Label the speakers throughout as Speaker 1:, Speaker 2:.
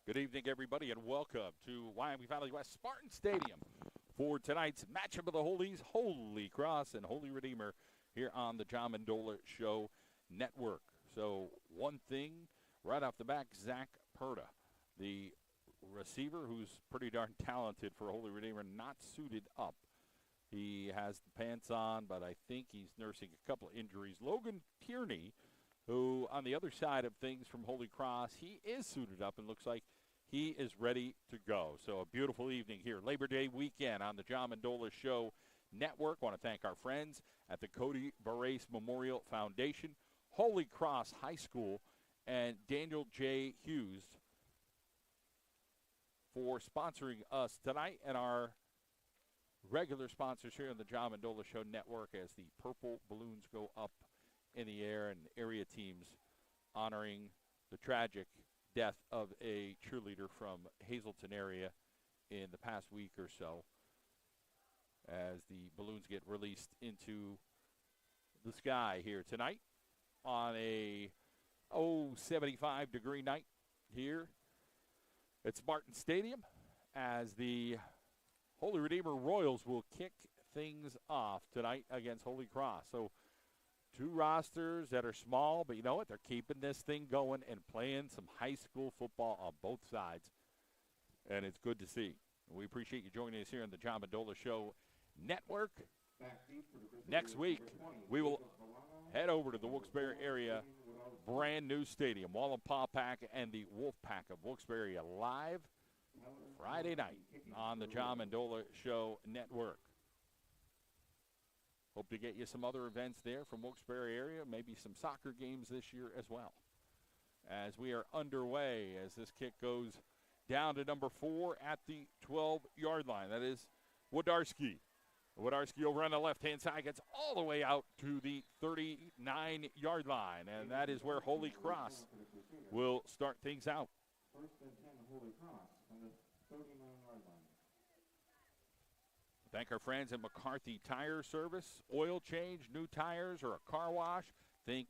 Speaker 1: Good evening, everybody, and welcome to Wyoming Valley West Spartan Stadium for tonight's matchup of the Holies, Holy Cross and Holy Redeemer, here on the John Mendola Show Network. So, one thing right off the back, Zach Perda, the receiver who's pretty darn talented for Holy Redeemer, not suited up. He has the pants on, but I think he's nursing a couple of injuries. Logan Tierney, who on the other side of things from Holy Cross, he is suited up and looks like he is ready to go. So a beautiful evening here, Labor Day weekend on the John Mendola Show Network. I want to thank our friends at the Cody Barrace Memorial Foundation, Holy Cross High School, and Daniel J. Hughes for sponsoring us tonight and our regular sponsors here on the John Mendola Show Network as the purple balloons go up in the air and area teams honoring the tragic death of a cheerleader from Hazleton area in the past week or so as the balloons get released into the sky here tonight on a 75-degree night here at Spartan Stadium as the Holy Redeemer Royals will kick things off tonight against Holy Cross. So two rosters that are small, but you know what? They're keeping this thing going and playing some high school football on both sides, and it's good to see. We appreciate you joining us here on the John Mendola Show Network. Next week, we will head over to the Wilkes-Barre area brand new stadium, Wallenpaupack and the Wolfpack of Wilkes-Barre live Friday night on the John Mendola Show Network. Hope to get you some other events there from Wilkes-Barre area, maybe some soccer games this year as well. As we are underway, as this kick goes down to number 4 at the 12-yard line. That is Wodarski. Wodarski over on the left-hand side gets all the way out to the 39-yard line, and that is where Holy Cross will start things out.
Speaker 2: First and 10, Holy Cross on the 39-yard line.
Speaker 1: Thank our friends at McCarthy Tire Service. Oil change, new tires, or a car wash? Think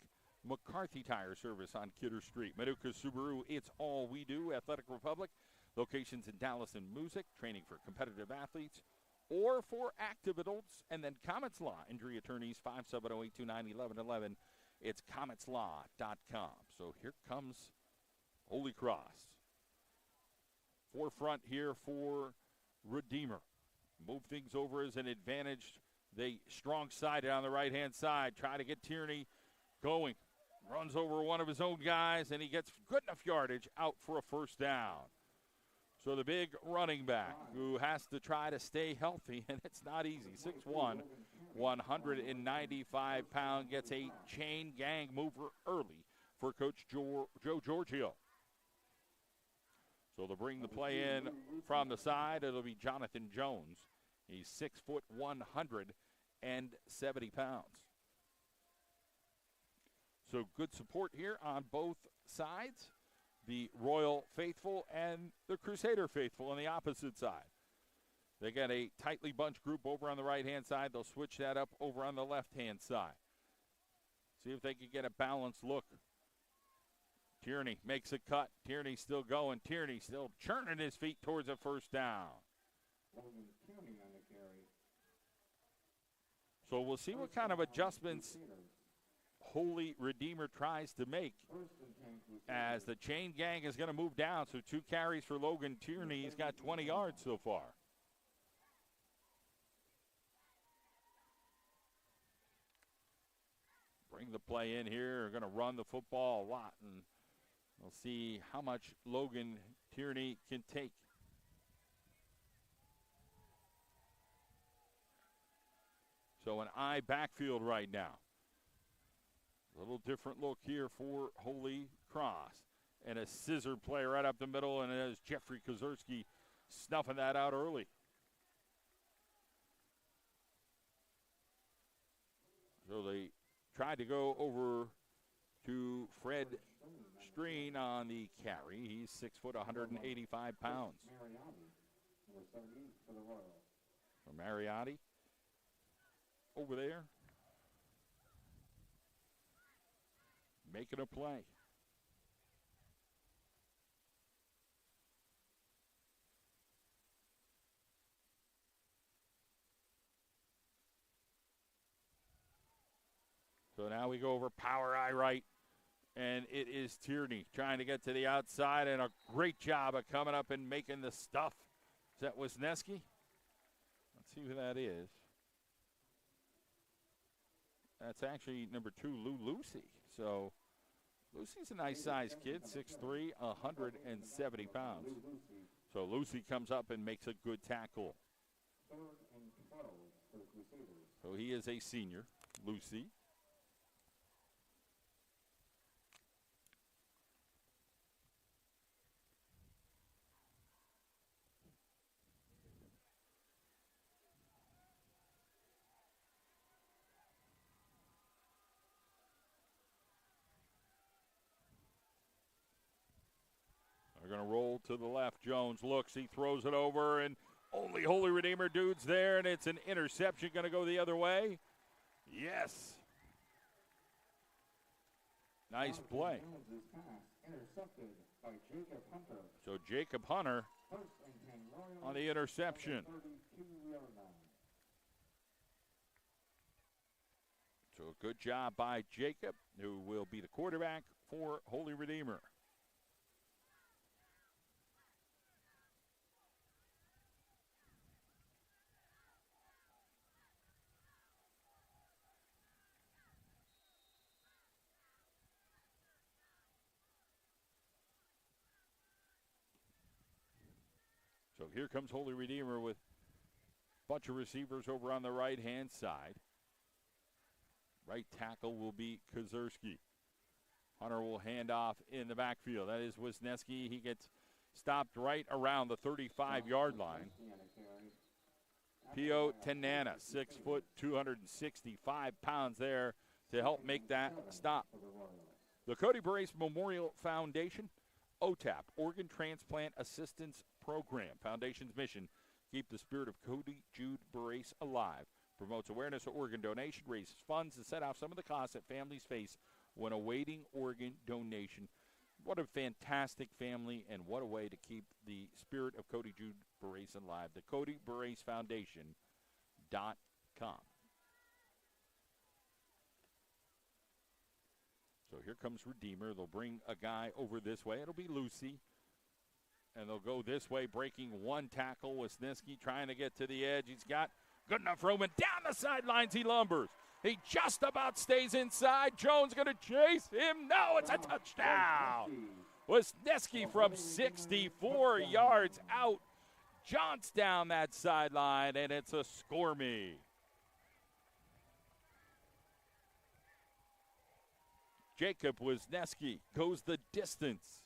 Speaker 1: McCarthy Tire Service on Kidder Street. Manuka Subaru, it's all we do. Athletic Republic, locations in Dallas and Music, training for competitive athletes or for active adults. And then Comets Law, injury attorneys, 570-829-1111. It's cometslaw.com. So here comes Holy Cross. Forefront here for Redeemer. Move things over as an advantage. They strong sided on the right-hand side. Try to get Tierney going. Runs over one of his own guys, and he gets good enough yardage out for a first down. So the big running back who has to try to stay healthy, and it's not easy. 6'1", 195-pound, gets a chain gang mover early for Coach Joe Giorgio. So they'll bring the play in from the side. It'll be Jonathan Jones. He's 6 foot 170 pounds. So good support here on both sides. The Royal faithful and the Crusader faithful on the opposite side. They got a tightly bunched group over on the right-hand side. They'll switch that up over on the left-hand side. See if they can get a balanced look. Tierney makes a cut. Tierney still going. Tierney still churning his feet towards a first down.
Speaker 2: Tierney on the carry.
Speaker 1: So we'll see what kind of adjustments Holy Redeemer tries to make as the chain gang is going to move down. So 2 carries for Logan Tierney. He's got 20 yards so far. Bring the play in here. We're going to run the football a lot, and we'll see how much Logan Tierney can take. So an I backfield right now. A little different look here for Holy Cross. And a scissor play right up the middle, and it is Jeffrey Kozerski snuffing that out early. So they tried to go over to Fred Streen on the carry. He's 6 foot 185 pounds.
Speaker 2: Number 78 for the Royals.
Speaker 1: So Mariotti over there making a play. So now we go over power eye right, and it is Tierney trying to get to the outside, and a great job of coming up and making the stuff. Is that Wisniewski? Let's see who that is. That's actually number 2, Lou Lucy. So Lucy's a nice-sized kid, 6'3", 170 pounds. So Lucy comes up and makes a good tackle. So he is a senior, Lucy. They're going to roll to the left. Jones looks, he throws it over, and only Holy Redeemer dudes there, and it's an interception going to go the other way. Yes. Nice play. So Jacob Hunter on the interception. So good job by Jacob, who will be the quarterback for Holy Redeemer. So here comes Holy Redeemer with a bunch of receivers over on the right-hand side. Right tackle will be Kozerski. Hunter will hand off in the backfield. That is Wisniewski. He gets stopped right around the 35-yard line. Pio Tenana, 6 foot, 265 pounds there to help make that stop. The Cody Brace Memorial Foundation, OTAP, Organ Transplant Assistance Program. Foundation's mission, keep the spirit of Cody Jude Brace alive. Promotes awareness of organ donation, raises funds to set off some of the costs that families face when awaiting organ donation. What a fantastic family, and what a way to keep the spirit of Cody Jude Brace alive. The Cody Brace Foundation.com. So here comes Redeemer. They'll bring a guy over this way. It'll be Lucy. And they'll go this way, breaking one tackle. Wisniewski trying to get to the edge. He's got good enough room, and down the sidelines he lumbers. He just about stays inside. Jones going to chase him. No, it's a touchdown. Wisniewski from 64 yards out jaunts down that sideline, and it's a score me. Jacob Wisniewski goes the distance.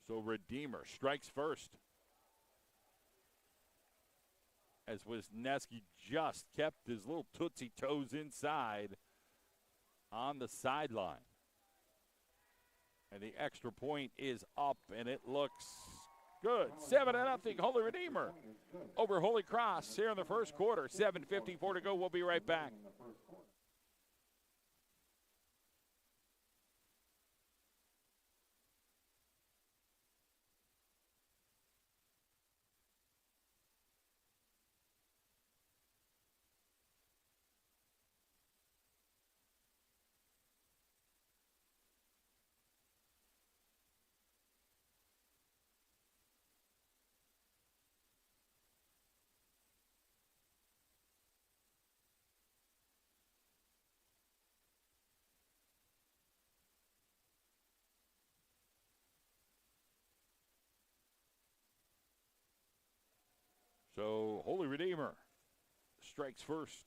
Speaker 1: So Redeemer strikes first, as Wisniewski just kept his little tootsie toes inside on the sideline. And the extra point is up, and it looks good. 7-0, Holy Redeemer over Holy Cross here in the first quarter. 7:54 to go. We'll be right back. So Holy Redeemer strikes first.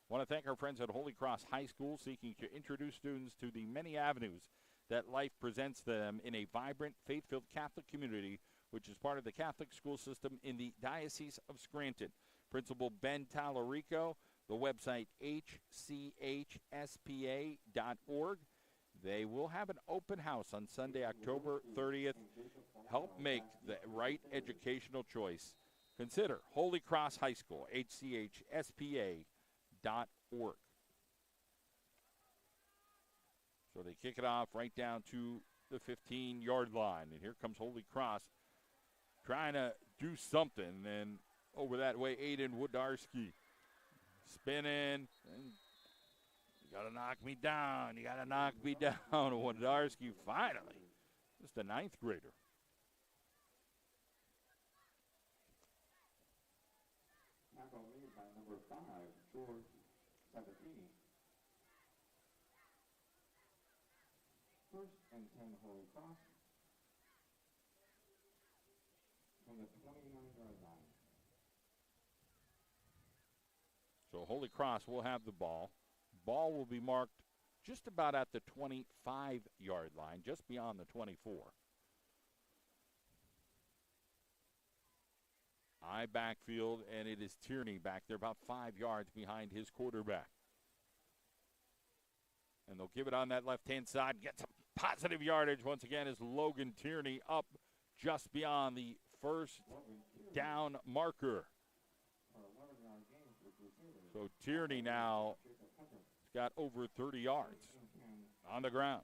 Speaker 1: Want to thank our friends at Holy Cross High School, seeking to introduce students to the many avenues that life presents them in a vibrant, faith-filled Catholic community, which is part of the Catholic school system in the Diocese of Scranton. Principal Ben Tallarico, the website hchspa.org. They will have an open house on Sunday, October 30th. Help make the right educational choice. Consider Holy Cross High School, hchspa.org. So So they kick it off right down to the 15-yard line. And here comes Holy Cross trying to do something. And over that way, Aiden Wodarski spinning. And you got to knock me down. You got to knock me down. Wodarski finally, just a ninth grader.
Speaker 2: Tackle made by number 5, George Sabatini. First and 10, Holy Cross. From the 29-yard line.
Speaker 1: So Holy Cross will have the ball. Ball will be marked just about at the 25-yard line, just beyond the 24. I backfield, and it is Tierney back there about 5 yards behind his quarterback. And they'll give it on that left-hand side. Get some positive yardage once again as Logan Tierney up just beyond the first down marker. So Tierney now has got over 30 yards on the ground.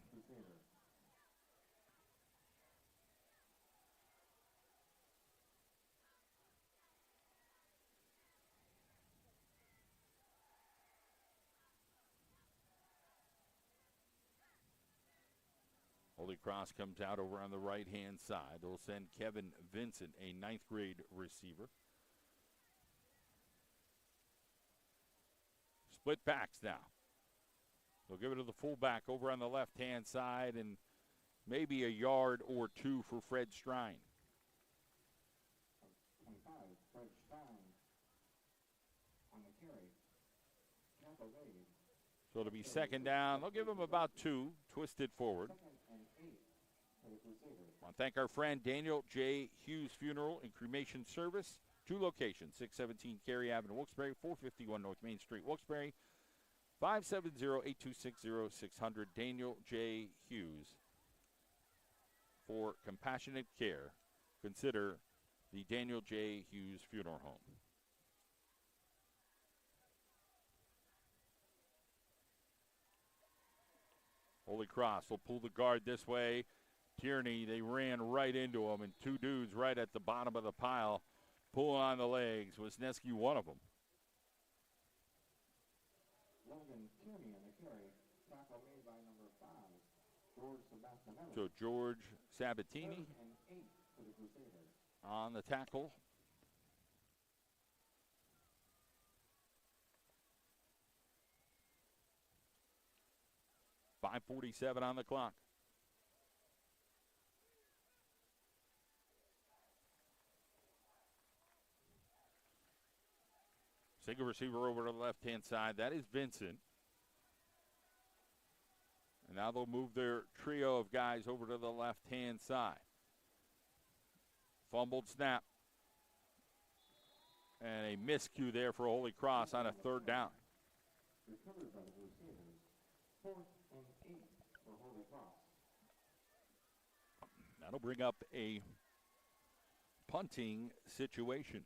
Speaker 1: Holy Cross comes out over on the right-hand side. They'll send Kevin Vincent, a ninth grade receiver. Split backs now. They'll give it to the fullback over on the left-hand side, and maybe a yard or two for Fred Strine.
Speaker 2: 25, Fred Strine on the carry. Tackle made.
Speaker 1: So it'll be second down. They'll give him about 2, twisted forward.
Speaker 2: Second and 8 for the Crusaders.
Speaker 1: I want to thank our friend Daniel J. Hughes Funeral and Cremation Service. 2 locations, 617 Cary Avenue, Wilkes-Barre, 451 North Main Street, Wilkes-Barre, 570-826-0600. Daniel J. Hughes. For compassionate care, consider the Daniel J. Hughes Funeral Home. Holy Cross will pull the guard this way. Tierney, they ran right into him, and 2 dudes right at the bottom of the pile pulling on the legs. Wisniewski, one of them.
Speaker 2: Logan Tierney on the carry. Tackle made by number 5, George Sebastianelli.
Speaker 1: So George Sabatini
Speaker 2: Third and 8 for the Crusaders.
Speaker 1: on the tackle. .547 on the clock. Single receiver over to the left-hand side. That is Vincent. And now they'll move their trio of guys over to the left-hand side. Fumbled snap. And a miscue there for Holy Cross on a third down.
Speaker 2: Recovered by the Crusaders. 4th and 8 for Holy Cross.
Speaker 1: That'll bring up a punting situation.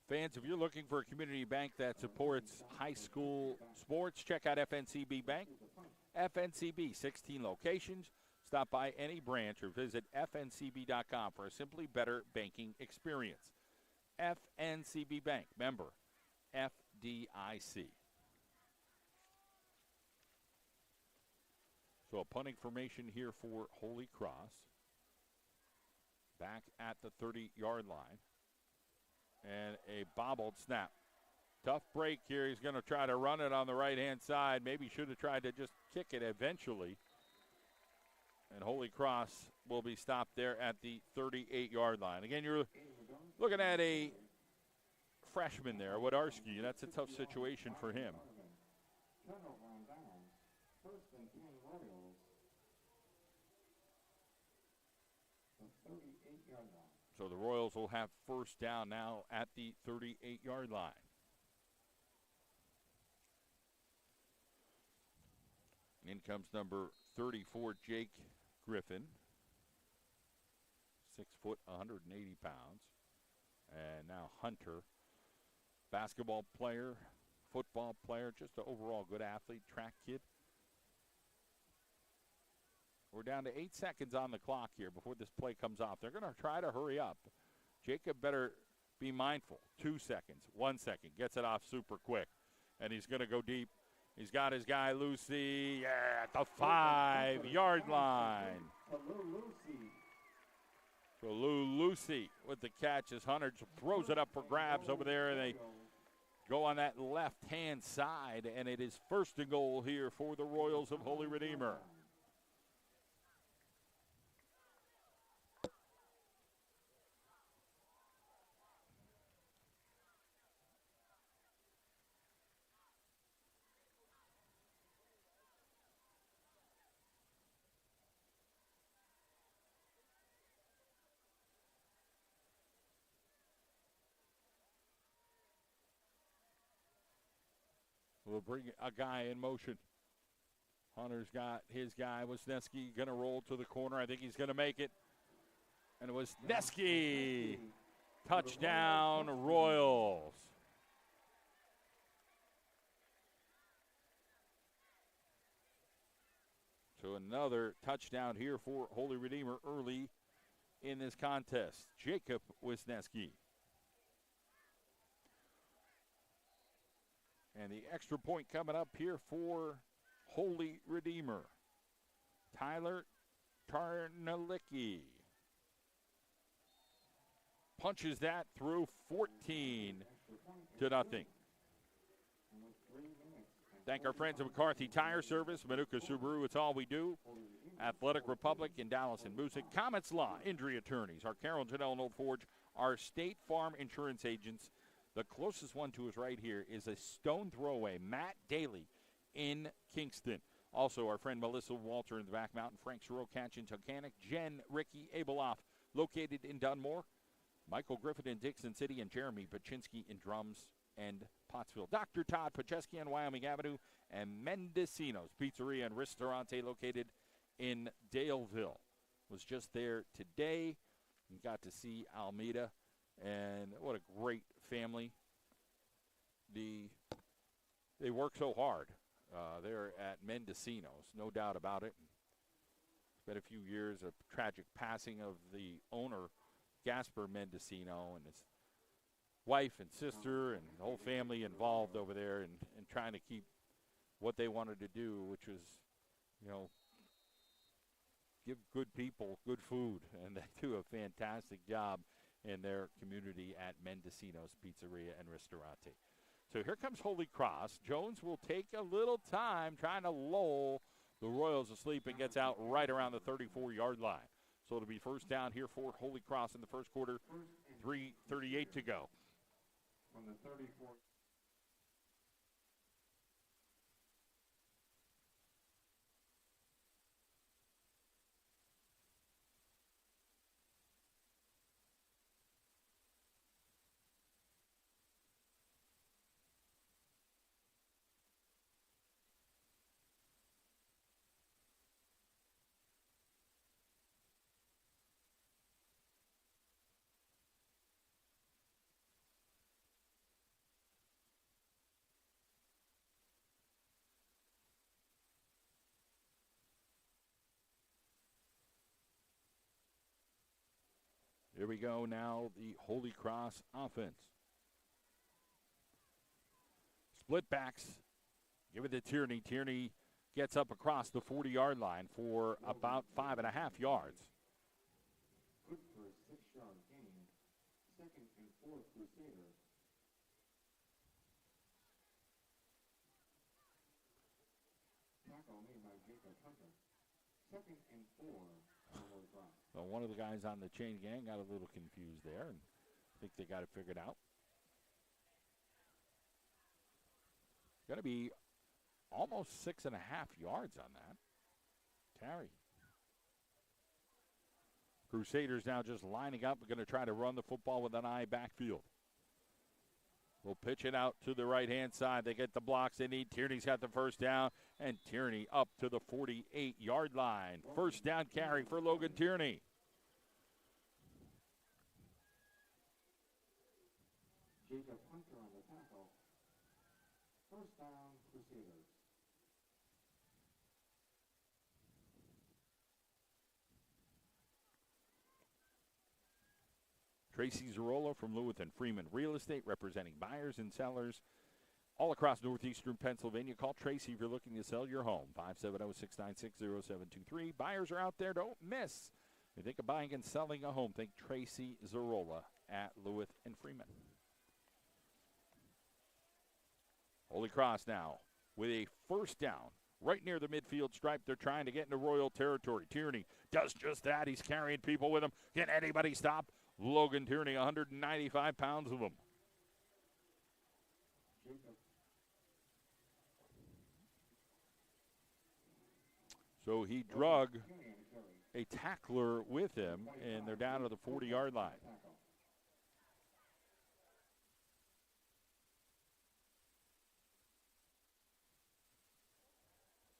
Speaker 1: Fans, if you're looking for a community bank that supports high school sports, check out FNCB Bank. FNCB, 16 locations. Stop by any branch or visit fncb.com for a simply better banking experience. FNCB Bank, member FDIC. So a punting formation here for Holy Cross. Back at the 30-yard line. And a bobbled snap. Tough break here. He's going to try to run it on the right-hand side. Maybe should have tried to just kick it eventually. And Holy Cross will be stopped there at the 38-yard line. Again, you're looking at a freshman there, Wodarski. That's a tough situation for him.
Speaker 2: Turnover on downs. 1st and 10 Royals. The 38-yard line.
Speaker 1: So the Royals will have first down now at the 38-yard line. In comes number 34, Jake Griffin. 6 foot, 180 pounds. And now Hunter, basketball player, football player, just an overall good athlete, track kid. We're down to 8 seconds on the clock here before this play comes off. They're going to try to hurry up. Jacob better be mindful. 2 seconds, 1 second, gets it off super quick. And he's going to go deep. He's got his guy, Lucy, at the 5-yard line. So Lou Lucy with the catch as Hunter throws it up for grabs over there, and they go on that left-hand side, and it is 1st and goal here for the Royals of Holy Redeemer. We'll bring a guy in motion. Hunter's got his guy. Wisniewski going to roll to the corner. I think he's going to make it. And it was Wisniewski. Touchdown, Royals. So another touchdown here for Holy Redeemer early in this contest. Jacob Wisniewski. And the extra point coming up here for Holy Redeemer. Tyler Tarnalicki punches that through 14-0. Thank our friends at McCarthy Tire Service, Manuka Subaru, it's all we do. Athletic Republic in Dallas and Moosic. Comets Law, injury attorneys. Our Carroll, Janelle, and Old Forge, our State Farm insurance agents. The closest one to us right here is a stone throw away, Matt Daly in Kingston. Also, our friend Melissa Walter in the Back Mountain, Frank Sirokatch in Tocanic, Jen Ricky Abeloff located in Dunmore, Michael Griffin in Dixon City, and Jeremy Paczynski in Drums and Pottsville. Dr. Todd Pacheski on Wyoming Avenue, and Mendocino's Pizzeria and Ristorante located in Daleville. Was just there today and got to see Almeida. And what a great family. They work so hard there at Mendocino's, no doubt about it. It's been a few years of tragic passing of the owner, Gasper Mendocino, and his wife and sister and the whole family involved over there and trying to keep what they wanted to do, which was, give good people good food. And they do a fantastic job in their community at Mendocino's Pizzeria and Ristorante. So here comes Holy Cross. Jones will take a little time trying to lull the Royals asleep and gets out right around the 34-yard line. So it'll be 1st down here for Holy Cross in the first quarter, 3:38 to go.
Speaker 2: From the 34.
Speaker 1: Here we go now, the Holy Cross offense. Split backs. Give it to Tierney. Tierney gets up across the 40-yard line for about 5.5 yards.
Speaker 2: Good for a 6-yard gain. 2nd and 4 Crusader. Tackle made by Jacob Hunter. 2nd and 4.
Speaker 1: So one of the guys on the chain gang got a little confused there, and I think they got it figured out. Going to be almost 6.5 yards on that carry. Crusaders now just lining up. We're going to try to run the football with an eye backfield. We'll pitch it out to the right-hand side. They get the blocks they need. Tierney's got the 1st down, and Tierney up to the 48-yard line. 1st down carry for Logan Tierney.
Speaker 2: Jacob Hunter on the tackle.
Speaker 1: Tracy Zarola from Lewis and Freeman Real Estate, representing buyers and sellers all across northeastern Pennsylvania. Call Tracy if you're looking to sell your home, 570-696-0723. Buyers are out there. Don't miss. If you think of buying and selling a home, think Tracy Zarola at Lewis and Freeman. Holy Cross now with a first down right near the midfield stripe. They're trying to get into Royal territory. Tierney does just that. He's carrying people with him. Can anybody stop Logan Tierney? 195 pounds of him. So he drug a tackler with him, and they're down to the 40-yard line.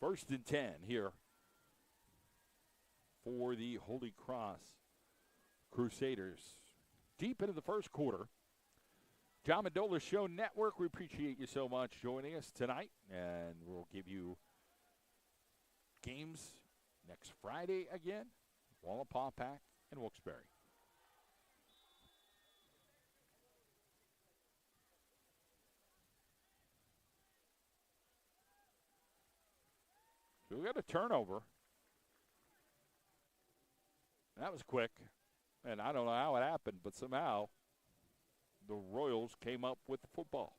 Speaker 1: First and 10 here for the Holy Cross Crusaders. Deep into the first quarter. John Mendola Show Network, we appreciate you so much joining us tonight, and we'll give you games next Friday again, Walla-Paupack and Wilkes-Barre. So we got a turnover. That was quick, and I don't know how it happened, but somehow the Royals came up with the football.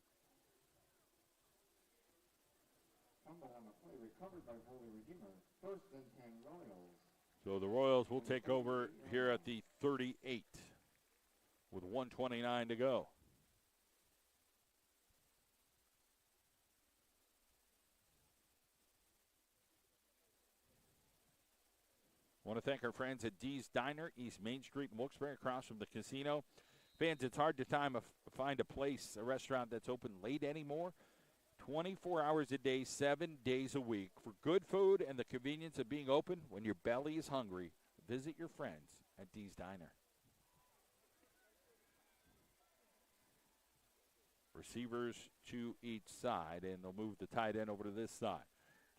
Speaker 2: Fumble on the play, recovered by Holy Redeemer. First and 10 Royals.
Speaker 1: So the Royals will take over here at the 38 with 1:29 to go. I want to thank our friends at Dee's Diner, East Main Street in Wilkes-Barre, across from the casino. Fans, it's hard to find a place, a restaurant that's open late anymore. 24 hours a day, 7 days a week. For good food and the convenience of being open when your belly is hungry, visit your friends at Dee's Diner. Receivers to each side, and they'll move the tight end over to this side.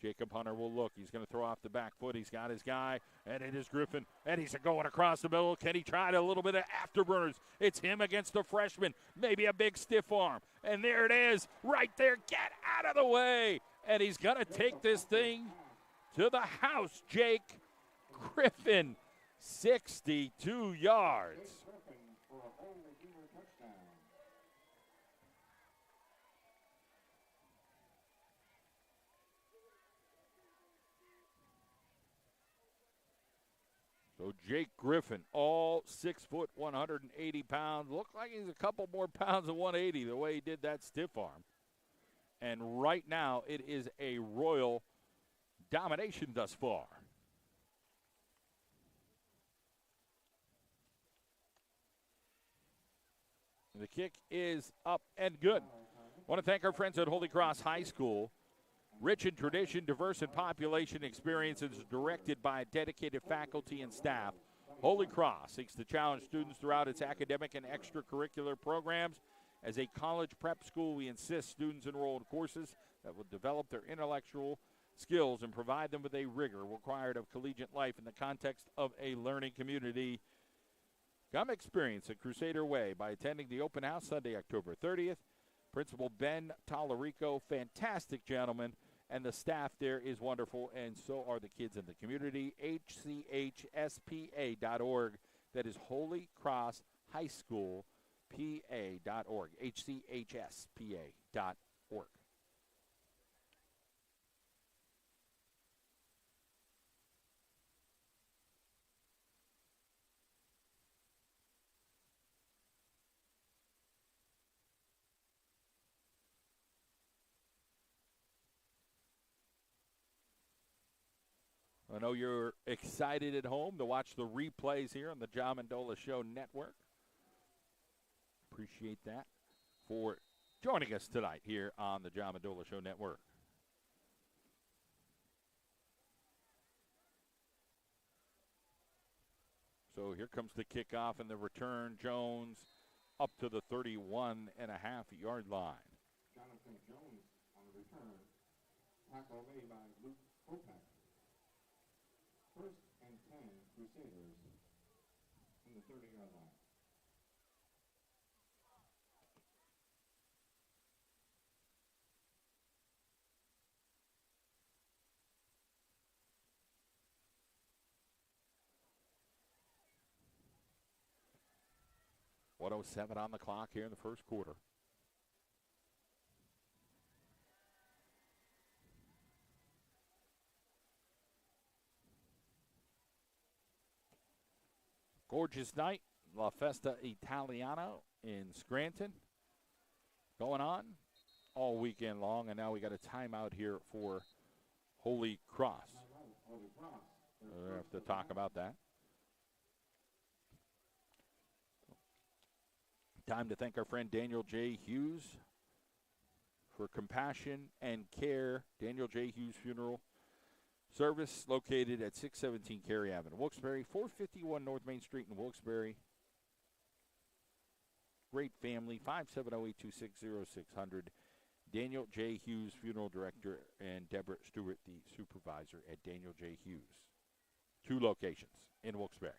Speaker 1: Jacob Hunter will look. He's going to throw off the back foot. He's got his guy, and it is Griffin. And he's going across the middle. Can he try a little bit of afterburners? It's him against the freshman. Maybe a big stiff arm. And there it is, right there. Get out of the way. And he's going to take this thing to the house. Jake Griffin, 62 yards. So Jake Griffin, all 6 foot, 180 pounds. Looked like he's a couple more pounds than 180 the way he did that stiff arm. And right now it is a Royal domination thus far. The kick is up and good. I want to thank our friends at Holy Cross High School. Rich in tradition, diverse in population experiences, directed by dedicated faculty and staff. Holy Cross seeks to challenge students throughout its academic and extracurricular programs. As a college prep school, we insist students enroll in courses that will develop their intellectual skills and provide them with a rigor required of collegiate life in the context of a learning community. Come experience it Crusader Way by attending the open house Sunday, October 30th. Principal Ben Tallarico, fantastic gentleman. And the staff there is wonderful, and so are the kids in the community. HCHSPA.org. That is Holy Cross High School, PA.org. HCHSPA.org. I know you're excited at home to watch the replays here on the John Mendola Show Network. Appreciate that for joining us tonight here on the John Mendola Show Network. So here comes the kickoff and the return. Jones up to the 31.5-yard line.
Speaker 2: Jonathan Jones on the return. Tackle made by Luke Kopak. First and 10 Crusaders in the 30-yard line.
Speaker 1: 1:07 on the clock here in the first quarter. Gorgeous night, La Festa Italiana in Scranton. Going on all weekend long, and now we got a timeout here for Holy Cross. We'll have to talk about that. Time to thank our friend Daniel J. Hughes for compassion and care. Daniel J. Hughes Funeral Service, located at 617 Cary Avenue, Wilkes-Barre, 451 North Main Street in Wilkes-Barre. Great family, 570-826-0600. Daniel J. Hughes, Funeral Director, and Deborah Stewart, the supervisor at Daniel J. Hughes. 2 locations in Wilkes-Barre.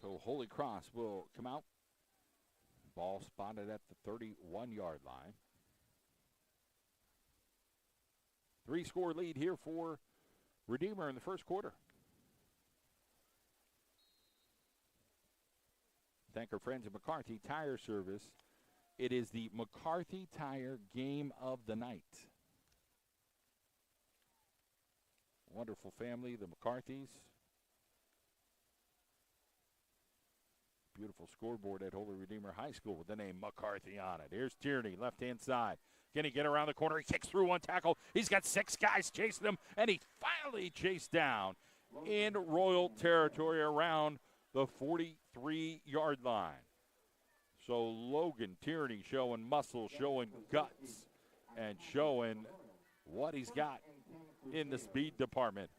Speaker 1: So Holy Cross will come out. Ball spotted at the 31-yard line. 3-score lead here for Redeemer in the first quarter. Thank our friends at McCarthy Tire Service. It is the McCarthy Tire Game of the Night. Wonderful family, the McCarthys. Beautiful scoreboard at Holy Redeemer High School with the name McCarthy on it. Here's Tierney, left-hand side. Can he get around the corner? He kicks through one tackle. He's got 6 guys chasing him, and he finally chased down in Royal territory around the 43-yard line. So Logan Tierney showing muscle, showing guts, and showing what he's got in the speed department.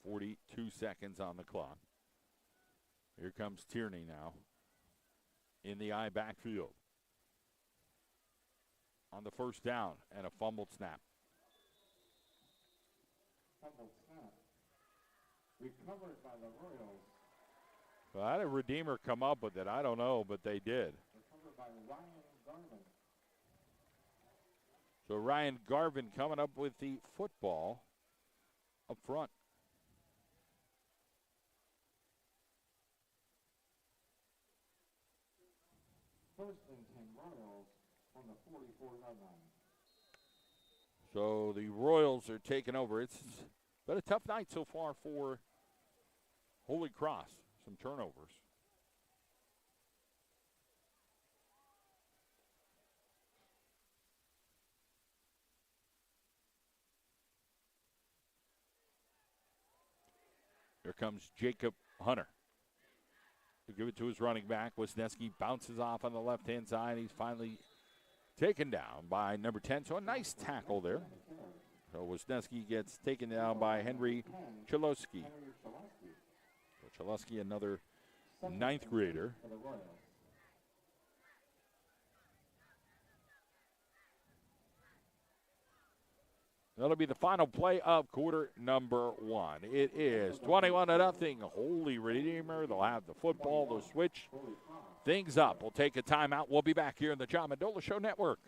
Speaker 1: 42 seconds on the clock. Here comes Tierney now in the I backfield on the first down and a fumbled snap.
Speaker 2: Fumbled snap. Recovered by the Royals.
Speaker 1: Well, how did Redeemer come up with it? I don't know, but they did.
Speaker 2: Recovered by Ryan Garvin.
Speaker 1: So Ryan Garvin coming up with the football up front.
Speaker 2: First and 10 Royals on the 44-yard line.
Speaker 1: So the Royals are taking over. It's been a tough night so far for Holy Cross. Some turnovers. Here comes Jacob Hunter to give it to his running back. Wisniewski bounces off on the left-hand side. He's finally taken down by number 10. So a nice tackle there. So Wisniewski gets taken down by Henry Chalowski. So Chalowski, another 9th grader. That'll be the final play of quarter number 1. It is 21-0. Holy Redeemer. They'll have the football. They'll switch things up. We'll take a timeout. We'll be back here in the John Mendola Show Network.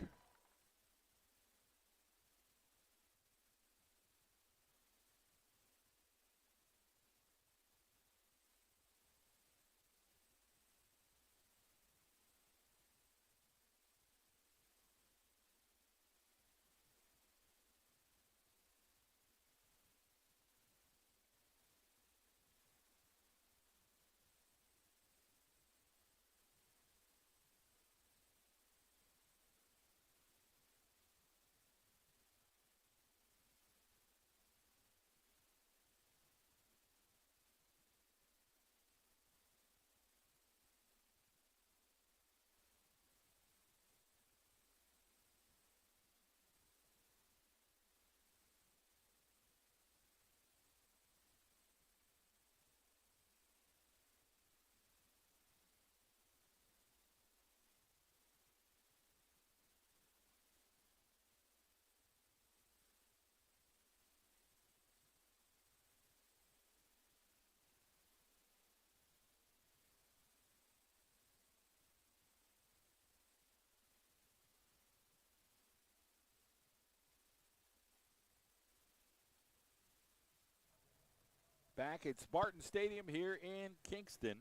Speaker 1: Back at Spartan Stadium here in Kingston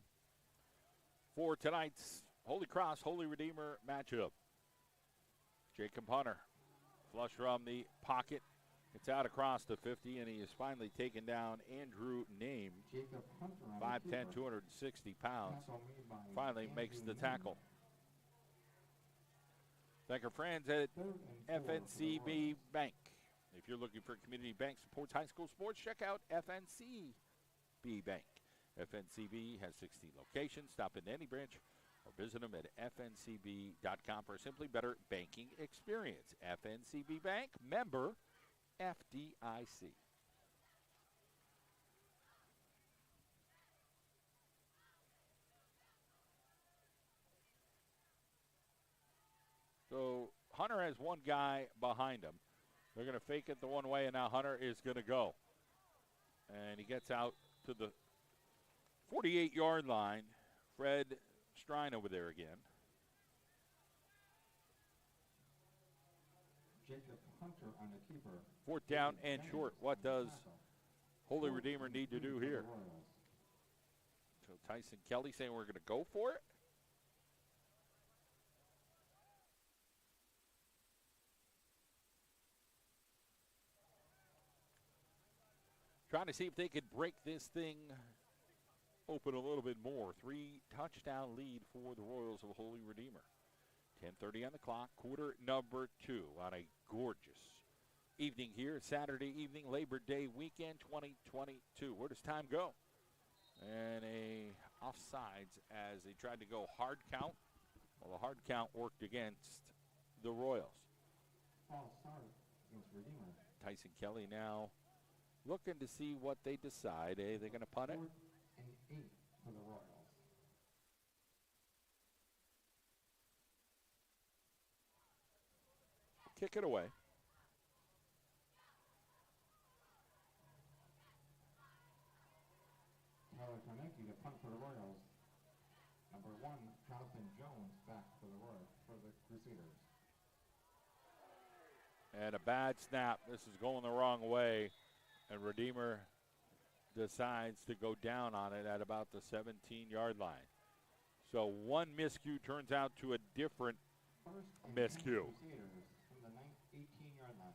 Speaker 1: for tonight's Holy Cross, Holy Redeemer matchup. Jacob Hunter, flush from the pocket. It's out across the 50, and he is finally taken down. Andrew Name,
Speaker 2: Jacob Hunter on
Speaker 1: 5'10",
Speaker 2: the
Speaker 1: 260 pounds,
Speaker 2: tackle made by
Speaker 1: finally
Speaker 2: Andrew
Speaker 1: makes the
Speaker 2: Name.
Speaker 1: tackle. Thank our friends at
Speaker 2: 3rd and 4 for the
Speaker 1: FNCB
Speaker 2: Royals.
Speaker 1: Bank. If you're looking for community bank supports high school sports, check out FNCB Bank. FNCB has 16 locations. Stop in any branch or visit them at fncb.com for a simply better banking experience. FNCB Bank, member FDIC. So Hunter has one guy behind him. They're going to fake it the one way, and now Hunter is going to go. And he gets out to the 48-yard line. Fred Strine over there again.
Speaker 2: Jacob Hunter on the keeper.
Speaker 1: 4th down
Speaker 2: Jacob
Speaker 1: and
Speaker 2: Bennett
Speaker 1: short.
Speaker 2: on
Speaker 1: What
Speaker 2: the
Speaker 1: does
Speaker 2: tackle.
Speaker 1: Holy
Speaker 2: 4th
Speaker 1: Redeemer
Speaker 2: and
Speaker 1: need to
Speaker 2: 2
Speaker 1: do
Speaker 2: for the
Speaker 1: here?
Speaker 2: Royals.
Speaker 1: So Tyson Kelly saying we're going to go for it. Trying to see if they could break this thing open a little bit more. 3-touchdown lead for the Royals of Holy Redeemer. 10:30 on the clock, quarter number 2 on a gorgeous evening here, Saturday evening, Labor Day weekend 2022. Where does time go? And a offsides as they tried to go hard count. Well, the hard count worked against the Royals.
Speaker 2: False start against Redeemer.
Speaker 1: Tyson Kelly now looking to see what they decide. They're going to punt it.
Speaker 2: 4th and 8 for the Royals.
Speaker 1: Kick it away.
Speaker 2: Tyler Kornecki to punt for the Royals. Number 1, Jonathan Jones back for the Royals, for the Crusaders.
Speaker 1: And a bad snap. This is going the wrong way. And Redeemer decides to go down on it at about the 17-yard line. So one miscue turns out to a different
Speaker 2: 1st and 10
Speaker 1: miscue.
Speaker 2: Crusaders from the 18-yard line.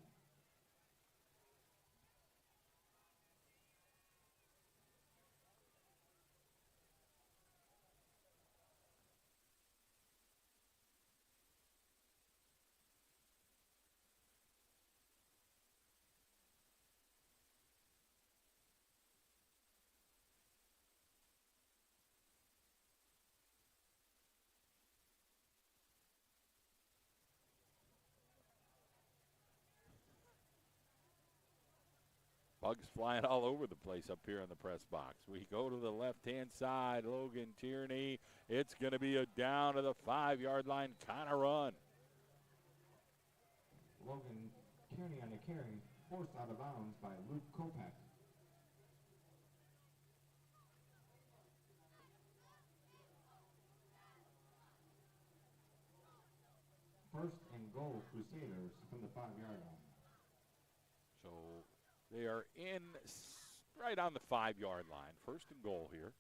Speaker 1: Bugs flying all over the place up here in the press box. We go to the left-hand side. Logan Tierney. It's going to be a down to the 5-yard line kind of run.
Speaker 2: Logan Tierney on the carry, forced out of bounds by Luke Kopeck. First and goal, Crusaders from the 5-yard line.
Speaker 1: So they are in right on the 5-yard line. First and goal here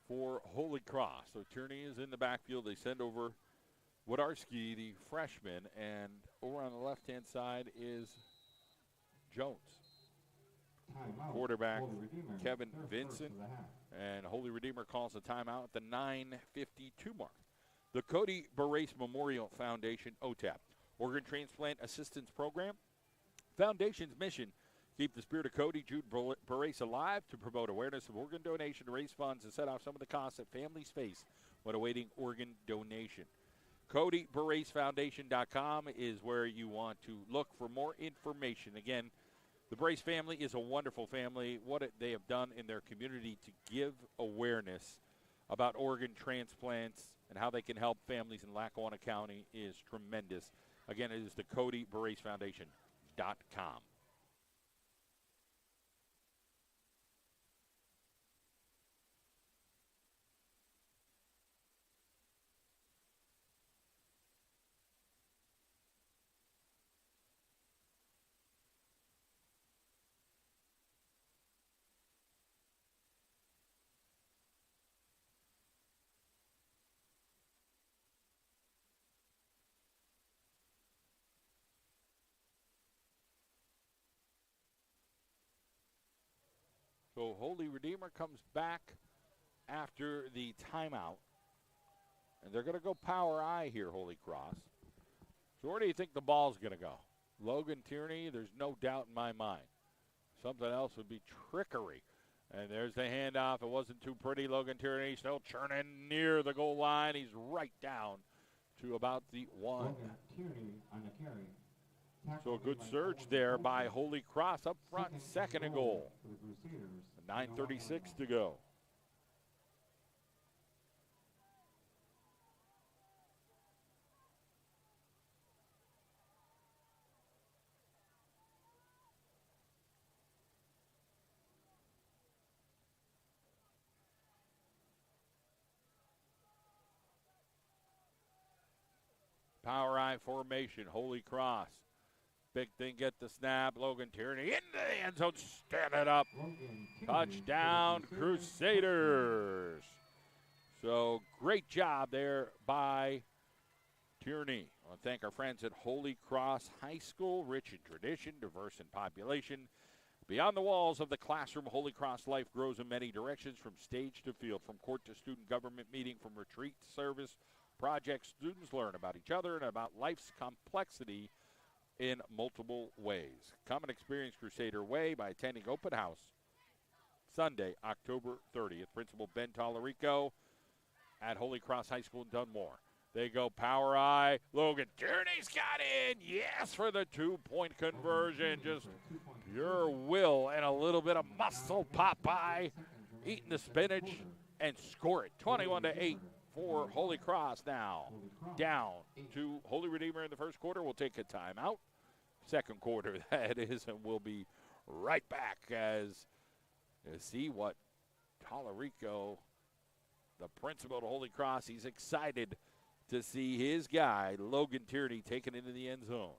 Speaker 1: for Holy Cross. So Tierney is in the backfield. They send over Wodarski, the freshman, and over on the left-hand side is Jones.
Speaker 2: Timeout.
Speaker 1: Quarterback
Speaker 2: Holy Redeemer,
Speaker 1: Kevin
Speaker 2: their first
Speaker 1: Vincent.
Speaker 2: of the half.
Speaker 1: And Holy Redeemer calls a timeout at the 9:52 mark. The Cody Barace Memorial Foundation, OTAP, Organ Transplant Assistance Program. Foundation's mission, keep the spirit of Cody Jude Barace alive to promote awareness of organ donation, to raise funds, and set off some of the costs that families face when awaiting organ donation. CodyBaraceFoundation.com is where you want to look for more information. Again, the Brace family is a wonderful family. What they have done in their community to give awareness about organ transplants and how they can help families in Lackawanna County is tremendous. Again, it is the CodyBaraceFoundation.com. So Holy Redeemer comes back after the timeout. And they're going to go power I here, Holy Cross. So where do you think the ball's going to go? Logan Tierney, there's no doubt in my mind. Something else would be trickery. And there's the handoff. It wasn't too pretty. Logan Tierney still churning near the goal line. He's right down to about the 1.
Speaker 2: Logan Tierney on the carry.
Speaker 1: So a good surge there by Holy Cross up front, second and goal.
Speaker 2: For the Crusaders.
Speaker 1: 9:36 to go. Power I formation, Holy Cross. Big thing, get the snap. Logan Tierney into the end zone, stand it up. Touchdown, Crusaders. So great job there by Tierney. I want to thank our friends at Holy Cross High School, rich in tradition, diverse in population. Beyond the walls of the classroom, Holy Cross life grows in many directions, from stage to field, from court to student government meeting, from retreat to service. Projects, students learn about each other and about life's complexity in multiple ways. Come and experience Crusader Way by attending Open House Sunday, October 30th. Principal Ben Tallarico at Holy Cross High School in Dunmore. They go power I. Logan Tierney's got in. Yes, for the 2-point conversion. Just pure will and a little bit of muscle. Popeye eating the spinach and score it. 21-8. For Holy Cross now. Down to Holy Redeemer in the first quarter. We'll take a timeout. Second quarter, that is, and we'll be right back as to see what Tallarico, the principal of Holy Cross, he's excited to see his guy, Logan Tierney, taken into the end zone.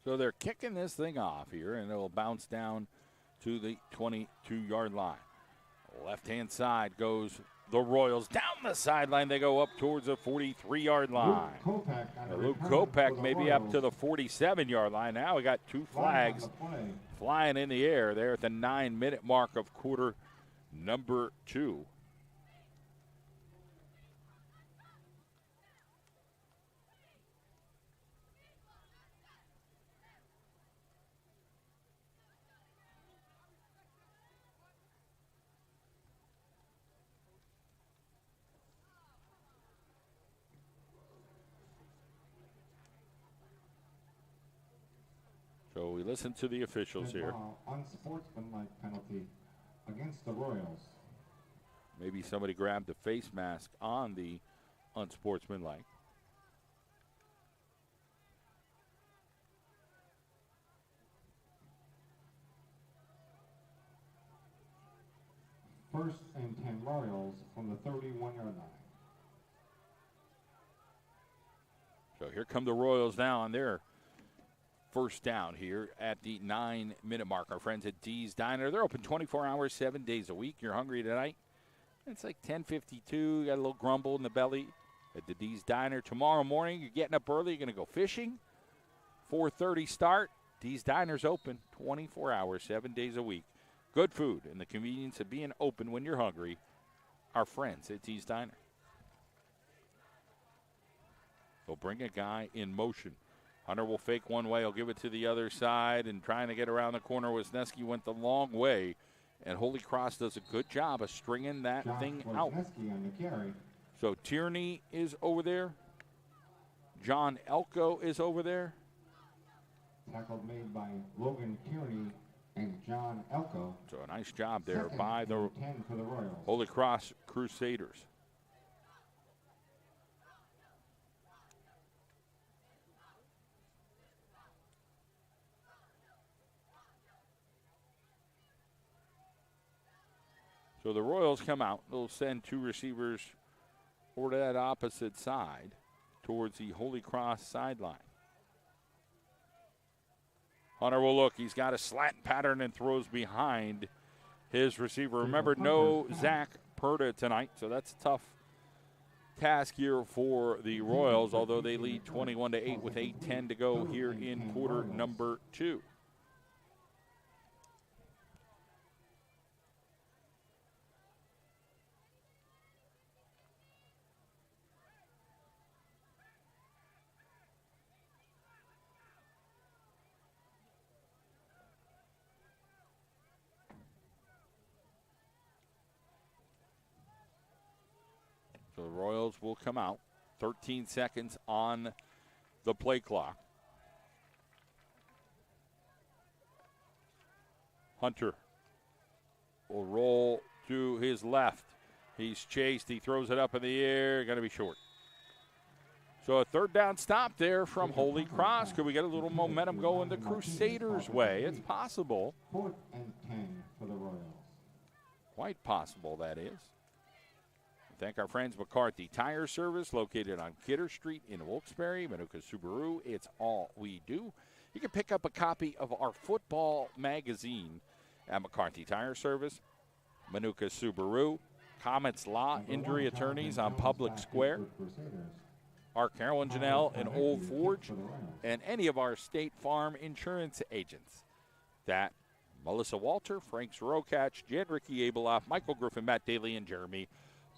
Speaker 1: So they're kicking this thing off here, and it'll bounce down to the 22-yard line. Left-hand side goes the Royals. Down the sideline, they go up towards the 43-yard line. Luke Kopech may be up to the 47-yard line. Now we got 2 flags flying in the air there at the 9-minute mark of quarter number 2. So we listen to the officials here.
Speaker 2: Unsportsmanlike penalty against the Royals.
Speaker 1: Maybe somebody grabbed the face mask on the unsportsmanlike.
Speaker 2: First and 10 Royals from the 31-yard line.
Speaker 1: So here come the Royals now on their first down here at the 9-minute mark. Our friends at Dee's Diner, they're open 24 hours, 7 days a week. You're hungry tonight? It's like 10:52. Got a little grumble in the belly at the Dee's Diner. Tomorrow morning, you're getting up early. You're going to go fishing. 4:30 start. Dee's Diner's open 24 hours, 7 days a week. Good food and the convenience of being open when you're hungry. Our friends at Dee's Diner. They'll bring a guy in motion. Hunter will fake one way. He'll give it to the other side, and trying to get around the corner. Wisniewski went the long way, and Holy Cross does a good job of stringing that thing out.
Speaker 2: On the carry.
Speaker 1: So Tierney is over there. John Elko is over there.
Speaker 2: Tackle made by Logan Kearney and John Elko.
Speaker 1: So a nice job there
Speaker 2: Second
Speaker 1: by the
Speaker 2: and 10 for the Royals.
Speaker 1: Holy Cross Crusaders. So the Royals come out. They'll send two receivers over to that opposite side towards the Holy Cross sideline. Hunter will look. He's got a slant pattern and throws behind his receiver. Remember, no Zach Perta tonight, so that's a tough task here for the Royals, although they lead 21-8 with 8:10 to go here in quarter number 2. So the Royals will come out. 13 seconds on the play clock. Hunter will roll to his left. He's chased. He throws it up in the air. Going to be short. So a third down stop there from Holy Cross. Could we get a little momentum going the Crusaders' way? It's possible.
Speaker 2: 4th and 10 for the Royals.
Speaker 1: Quite possible, that is. Thank our friends McCarthy Tire Service, located on Kidder Street in Wilkes-Barre. Manuka Subaru, it's all we do. You can pick up a copy of our football magazine at McCarthy Tire Service. Manuka Subaru, Comets Law, Injury Attorneys on Public Square. Our Carol and Janelle in Old Forge, and any of our State Farm insurance agents. That Melissa Walter, Frank Zorokach, Jan Ricky Abeloff, Michael Griffin, Matt Daly, and Jeremy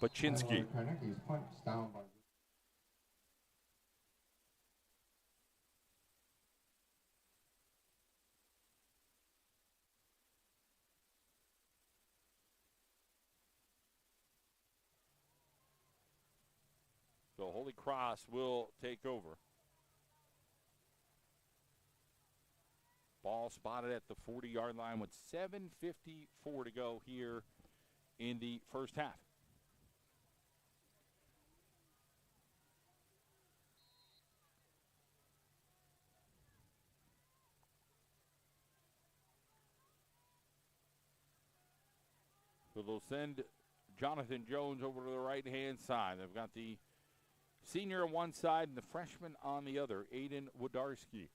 Speaker 1: Paczynski. So Holy Cross will take over. Ball spotted at the 40-yard line with 7:54 to go here in the first half. So they'll send Jonathan Jones over to the right-hand side. They've got the senior on one side and the freshman on the other, Aiden Wodarski.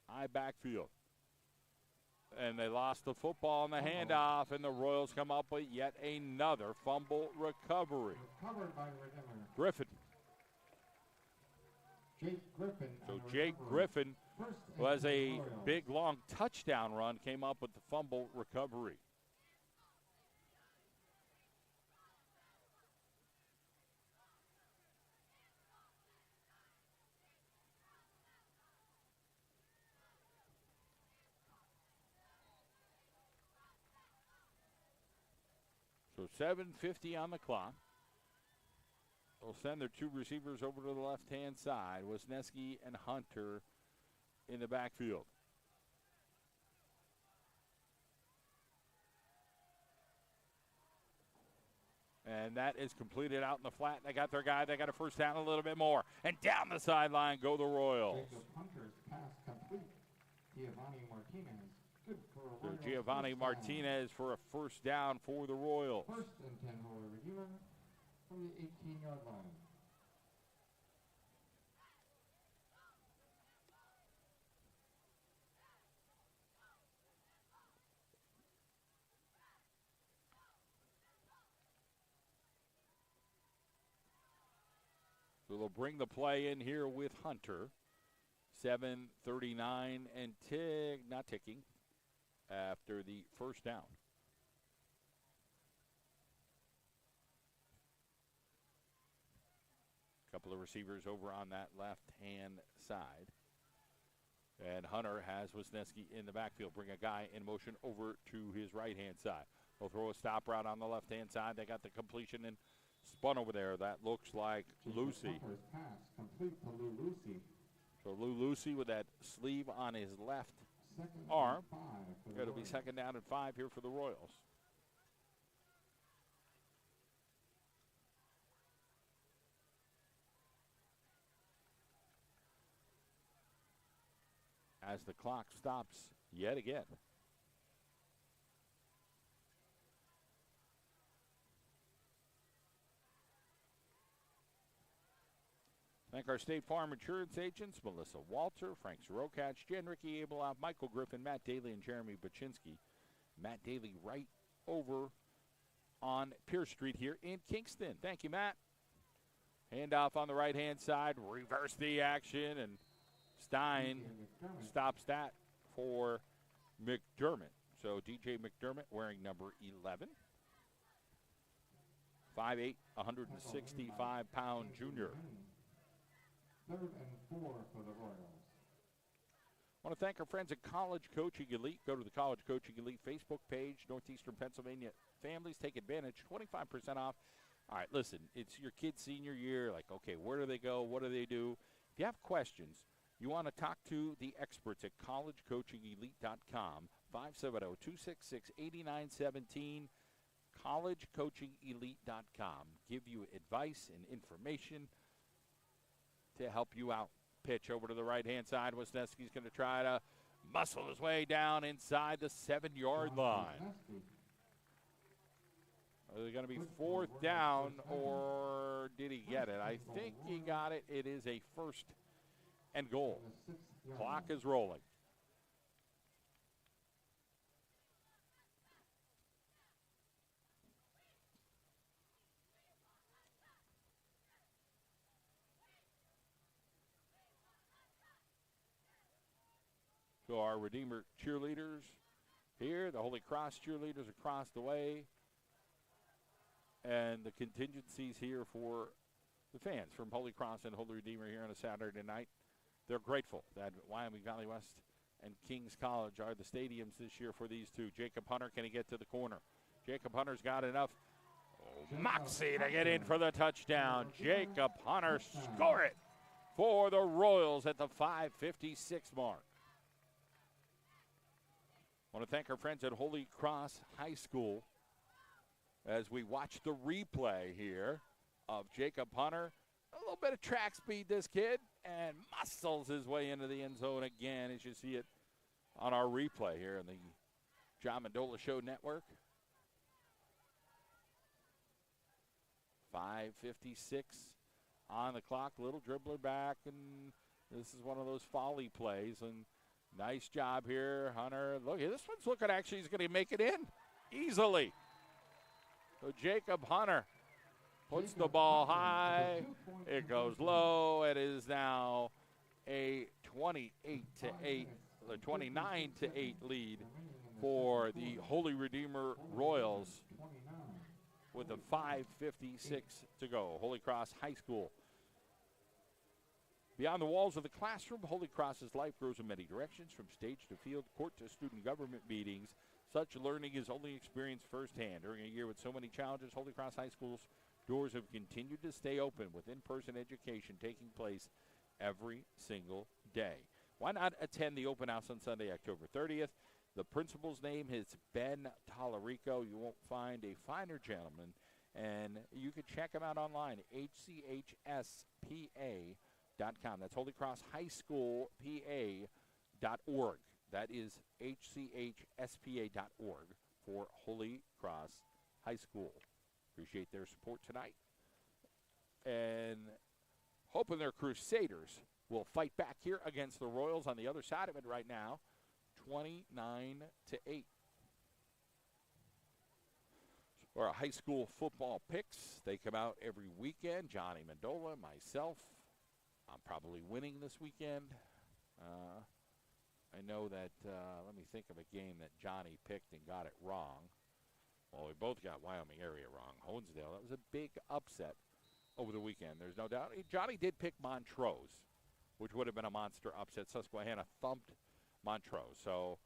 Speaker 1: High backfield. And they lost the football on the handoff, and the Royals come up with yet another fumble recovery.
Speaker 2: Recovered by
Speaker 1: Griffin.
Speaker 2: Jake Griffin.
Speaker 1: So Jake Griffin, who has a big, long touchdown run, came up with the fumble recovery. So 7:50 on the clock. They'll send their two receivers over to the left-hand side. Wisniewski and Hunter in the backfield. And that is completed out in the flat. They got their guy. They got a first down, a little bit more. And down the sideline go the Royals.
Speaker 2: Hunter's pass complete. Giovanni Martinez. Good for a
Speaker 1: So Giovanni Martinez for a first down for the Royals.
Speaker 2: First and 10 for a Redeemer from the 18-yard line.
Speaker 1: So they'll bring the play in here with Hunter. 7:39 and not ticking after the first down. Couple of receivers over on that left-hand side. And Hunter has Wisniewski in the backfield. Bring a guy in motion over to his right-hand side. They'll throw a stop route on the left-hand side. They got the completion spun over there. That looks like
Speaker 2: Jacob
Speaker 1: Lucy.
Speaker 2: Hunter's pass complete to Lou Lucy.
Speaker 1: So Lou Lucy with that sleeve on his left
Speaker 2: Second
Speaker 1: arm.
Speaker 2: and 5 for the
Speaker 1: It'll be
Speaker 2: Royals.
Speaker 1: second down and 5 here for the Royals. As the clock stops yet again. Thank our State Farm insurance agents, Melissa Walter, Frank Sorokach, Jen Ricky Abelov, Michael Griffin, Matt Daly, and Jeremy Baczynski. Matt Daly right over on Pierce Street here in Kingston. Thank you, Matt. Handoff on the right-hand side, reverse the action, and Stein
Speaker 2: McDermott.
Speaker 1: stops that for McDermott. So DJ McDermott wearing number 11. 5'8", 165-pound junior.
Speaker 2: Third and 4 for the Royals.
Speaker 1: I want to thank our friends at College Coaching Elite. Go to the College Coaching Elite Facebook page. Northeastern Pennsylvania families take advantage. 25% off. All right, listen, it's your kid's senior year. Like, okay, where do they go? What do they do? If you have questions, you want to talk to the experts at collegecoachingelite.com. 570-266-8917. collegecoachingelite.com. Give you advice and information to help you out. Pitch over to the right-hand side. Wisniewski's going to try to muscle his way down inside the 7-yard line. Are they going to be fourth down, or did he get it? I think he got it. It is a first and goal. Clock is rolling. So our Redeemer cheerleaders here, the Holy Cross cheerleaders across the way, and the contingencies here for the fans from Holy Cross and Holy Redeemer here on a Saturday night. They're grateful that Wyoming Valley West and Kings College are the stadiums this year for these two. Jacob Hunter, can he get to the corner? Jacob Hunter's got enough moxie to get in for the touchdown. Jacob Hunter score it for the Royals at the 5:56 mark. I want to thank our friends at Holy Cross High School as we watch the replay here of Jacob Hunter. A little bit of track speed, this kid, and muscles his way into the end zone again, as you see it on our replay here in the John Mendola Show Network. 5:56 on the clock, little dribbler back, and this is one of those folly plays, and nice job here, Hunter. Look, this one's looking actually he's going to make it in easily. So Jacob Hunter puts the ball high. It goes low. It is now a 28-8, a 29-8 lead for the Holy Redeemer Royals with a 5:56 to go. Holy Cross High School. Beyond the walls of the classroom, Holy Cross's life grows in many directions, from stage to field, court to student government meetings. Such learning is only experienced firsthand. During a year with so many challenges, Holy Cross High School's doors have continued to stay open, with in-person education taking place every single day. Why not attend the open house on Sunday, October 30th? The principal's name is Ben Tallarico. You won't find a finer gentleman, and you can check him out online, hchspa.com. That's Holy Cross High School PA.org. That is hchspa.org for Holy Cross High School. Appreciate their support tonight, and hoping their Crusaders will fight back here against the Royals on the other side of it right now, 29-8. For our high school football picks, they come out every weekend. Johnny Mendola, myself, I'm probably winning this weekend. I know that, let me think of a game that Johnny picked and got it wrong. Well, we both got Wyoming area wrong. Honesdale, that was a big upset over the weekend. There's no doubt. Johnny did pick Montrose, which would have been a monster upset. Susquehanna thumped Montrose. So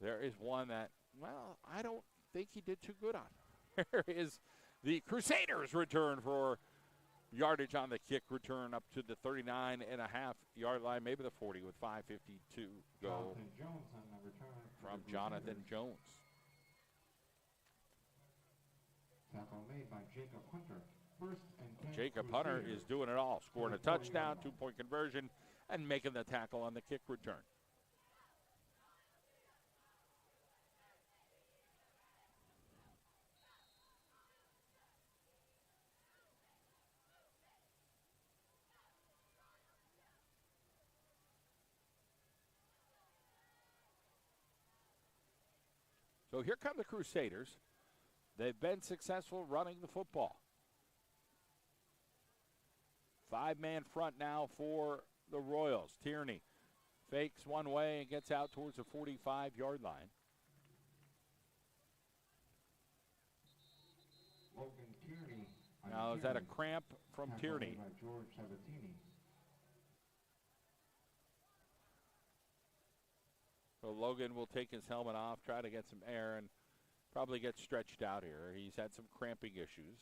Speaker 1: there is one that, well, I don't think he did too good on. There is The Crusaders return for yardage on the kick return up to the 39.5-yard line, maybe the 40 with 5:52 go
Speaker 2: Jonathan Jones on the return for
Speaker 1: from
Speaker 2: the
Speaker 1: Jonathan
Speaker 2: Crusaders.
Speaker 1: Jones.
Speaker 2: Tackle made by Jacob Hunter. First and 10
Speaker 1: Jacob Hunter
Speaker 2: Crusaders.
Speaker 1: is doing it all, scoring a touchdown, 2-point conversion, and making the tackle on the kick return. So here come the Crusaders. They've been successful running the football. 5-man front now for the Royals. Tierney fakes one way and gets out towards the 45-yard line.
Speaker 2: Logan Tierney. on
Speaker 1: Now, is that a
Speaker 2: Tierney.
Speaker 1: cramp from
Speaker 2: Tackle
Speaker 1: Tierney?
Speaker 2: made by George Sabatini.
Speaker 1: So Logan will take his helmet off, try to get some air, and probably get stretched out here. He's had some cramping issues.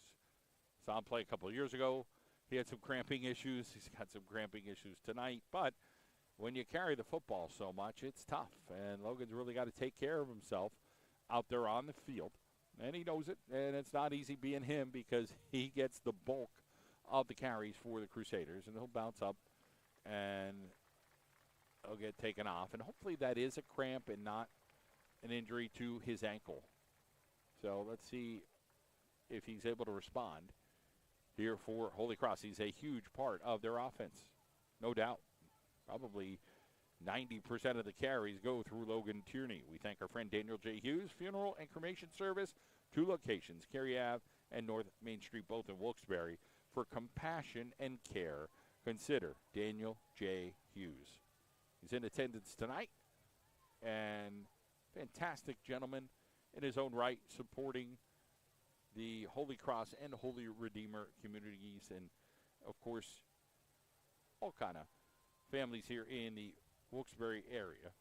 Speaker 1: Saw him play a couple of years ago. He had some cramping issues. He's got some cramping issues tonight. But when you carry the football so much, it's tough. And Logan's really got to take care of himself out there on the field. And he knows it. And it's not easy being him because he gets the bulk of the carries for the Crusaders. And he'll bounce up and he'll get taken off. And hopefully that is a cramp and not an injury to his ankle. So let's see if he's able to respond here for Holy Cross. He's a huge part of their offense, no doubt. Probably 90% of the carries go through Logan Tierney. We thank our friend Daniel J. Hughes, Funeral and Cremation Service, 2 locations, Cary Ave and North Main Street, both in Wilkes-Barre. For compassion and care, consider Daniel J. Hughes. He's in attendance tonight, and fantastic gentleman in his own right, supporting the Holy Cross and Holy Redeemer communities, and of course, all kind of families here in the Wilkes-Barre area.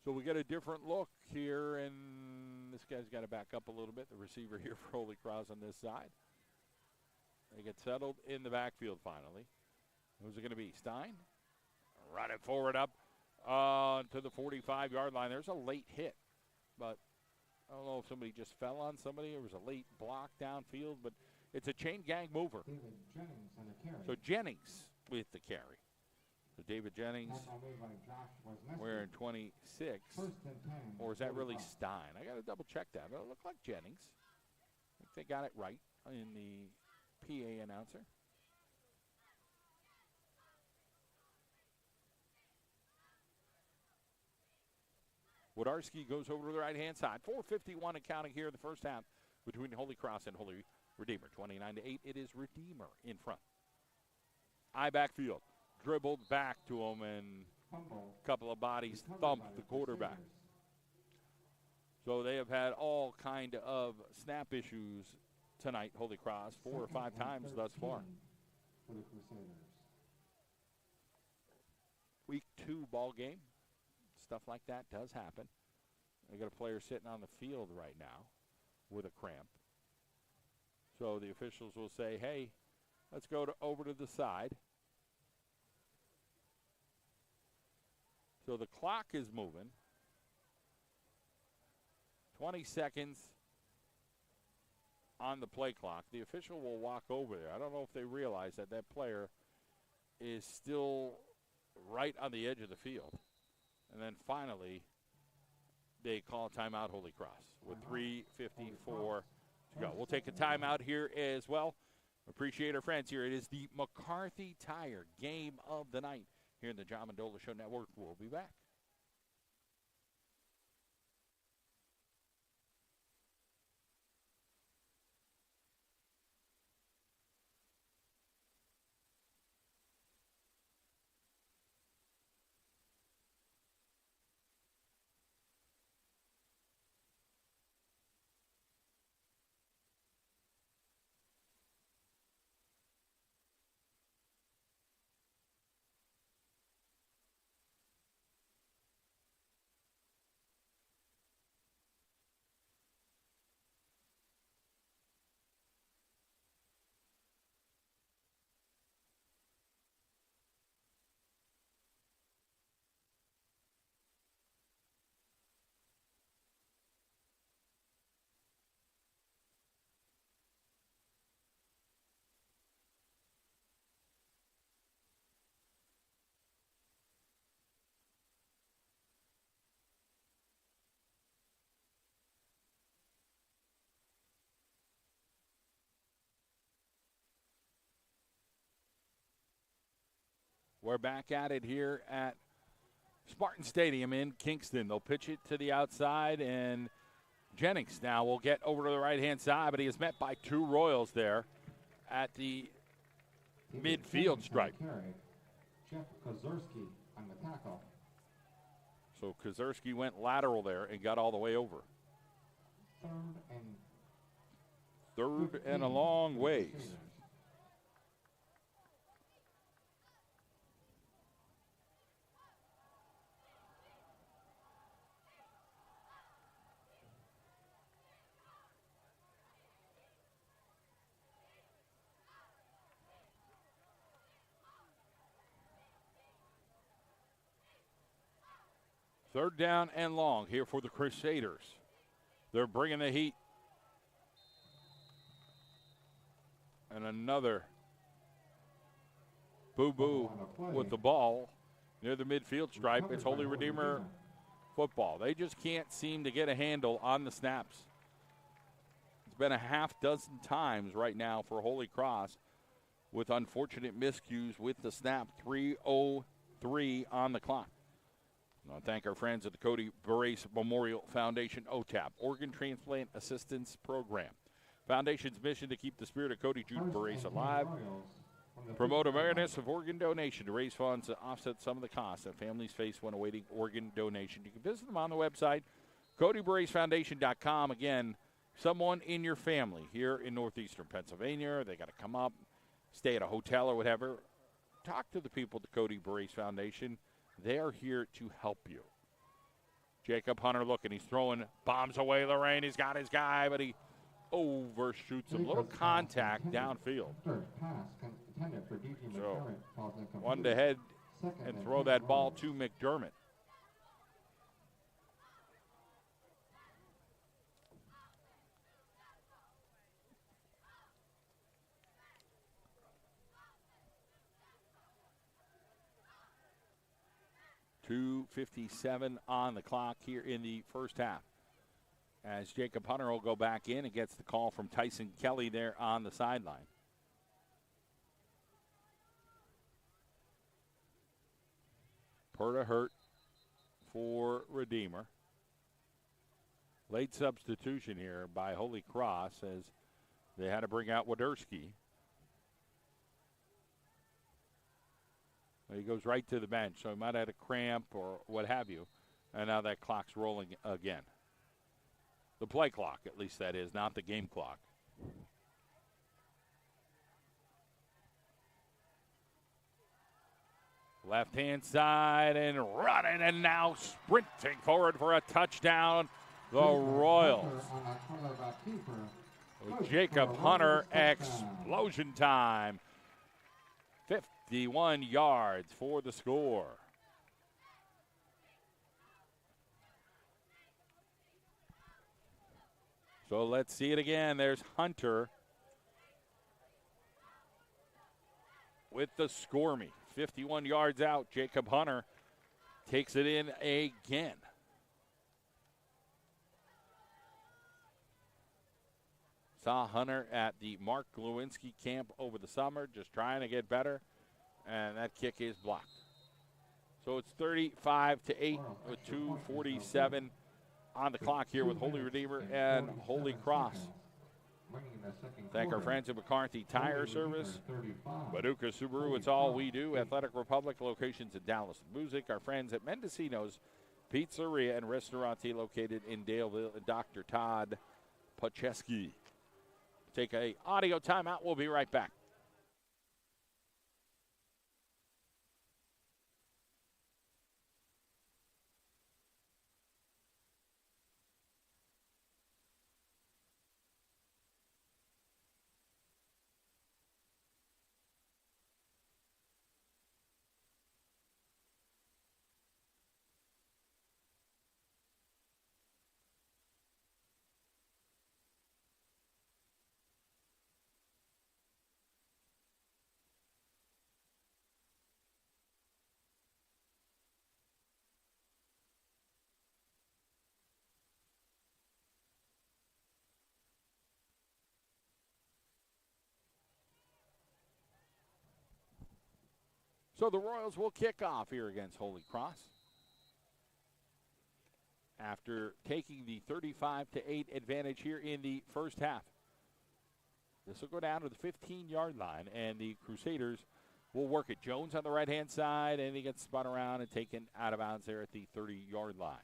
Speaker 1: So we get a different look here, and this guy's got to back up a little bit, the receiver here for Holy Cross on this side. They get settled in the backfield finally. Who's it going to be? Stein? Running forward up to the 45-yard line. There's a late hit, but I don't know if somebody just fell on somebody. It was a late block downfield, but it's a chain gang mover.
Speaker 2: David Jennings on the carry.
Speaker 1: So Jennings with the carry. So David Jennings
Speaker 2: Tackle made by Josh Wesneski.
Speaker 1: wearing 26.
Speaker 2: First and 10.
Speaker 1: Or is that really
Speaker 2: Holy Cross.
Speaker 1: Stein? I got to double check that. But it looked like Jennings. I think they got it right in the PA announcer. Wodarski goes over to the right-hand side. 4:51 and counting here in the first half between Holy Cross and Holy Redeemer. 29-8. It is Redeemer in front. Eye backfield. Dribbled back to him, and
Speaker 2: Fumble.
Speaker 1: a couple of bodies
Speaker 2: Recovered
Speaker 1: thumped
Speaker 2: by
Speaker 1: the quarterback.
Speaker 2: Crusaders.
Speaker 1: So they have had all kind of snap issues tonight, Holy Cross, 4 or 5
Speaker 2: Second and
Speaker 1: times thus far.
Speaker 2: 13 For the Crusaders.
Speaker 1: Week 2 ball game. Stuff like that does happen. They got a player sitting on the field right now with a cramp. So the officials will say, hey, let's go over to the side. So the clock is moving. 20 seconds on the play clock. The official will walk over there. I don't know if they realize that that player is still right on the edge of the field. And then finally, they call a timeout, Holy Cross, with 3:54 to go. We'll take a timeout here as well. Appreciate our friends here. It is the McCarthy Tire game of the night here in the John Mendola Show Network. We'll be back. We're back at it here at Spartan Stadium in Kingston. They'll pitch it to the outside, and Jennings now will get over to the right-hand side, but he is met by two Royals there at the midfield stripe.
Speaker 2: Jeff Kozerski on the tackle.
Speaker 1: So Kozerski went lateral there and got all the way over. Third and a long ways. Third down and long here for the Crusaders. They're bringing the heat. And another boo-boo with the ball near the midfield stripe. It's Holy Redeemer football. They just can't seem to get a handle on the snaps. It's been a half dozen times right now for Holy Cross with unfortunate miscues with the snap. 3:03 on the clock. I want to thank our friends at the Cody Barrace Memorial Foundation, OTAP, Organ Transplant Assistance Program. Foundation's mission to keep the spirit of Cody Jude Barrace alive, promote awareness of organ donation to raise funds to offset some of the costs that families face when awaiting organ donation. You can visit them on the website, CodyBarraceFoundation.com. Again, someone in your family here in northeastern Pennsylvania, they got to come up, stay at a hotel or whatever. Talk to the people at the Cody Barrace Foundation. They are here to help you. Jacob Hunter looking. He's throwing bombs away, Lorraine. He's got his guy, but he overshoots him. Little contact downfield. So, one to head and throw that ball to McDermott. .257 on the clock here in the first half. As Jacob Hunter will go back in and gets the call from Tyson Kelly there on the sideline. Perta hurt for Redeemer. Late substitution here by Holy Cross as they had to bring out Waderski. He goes right to the bench, so he might have had a cramp or what have you. And now that clock's rolling again. The play clock, at least that is, not the game clock. Left-hand side and running, and now sprinting forward for a touchdown, the Royals. Jacob Hunter, explosion time. 51 yards for the score. So let's see it again. There's Hunter with the Scormy. 51 yards out. Jacob Hunter takes it in again. Saw Hunter at the Mark Glowinski camp over the summer, just trying to get better. And that kick is blocked. So it's 35-8 with 2:47 on the clock here with Holy Redeemer and Holy Cross. Thank our friends at McCarthy Tire Service, Paducah Subaru, it's all we do. Athletic Republic, locations in Dallas and Music. Our friends at Mendocino's Pizzeria and Restaurante located in Daleville, and Dr. Todd Pacheski. Take a audio timeout. We'll be right back. So the Royals will kick off here against Holy Cross after taking the 35-8 advantage here in the first half. This will go down to the 15-yard line, and the Crusaders will work it. Jones on the right-hand side, and he gets spun around and taken out of bounds there at the 30-yard line.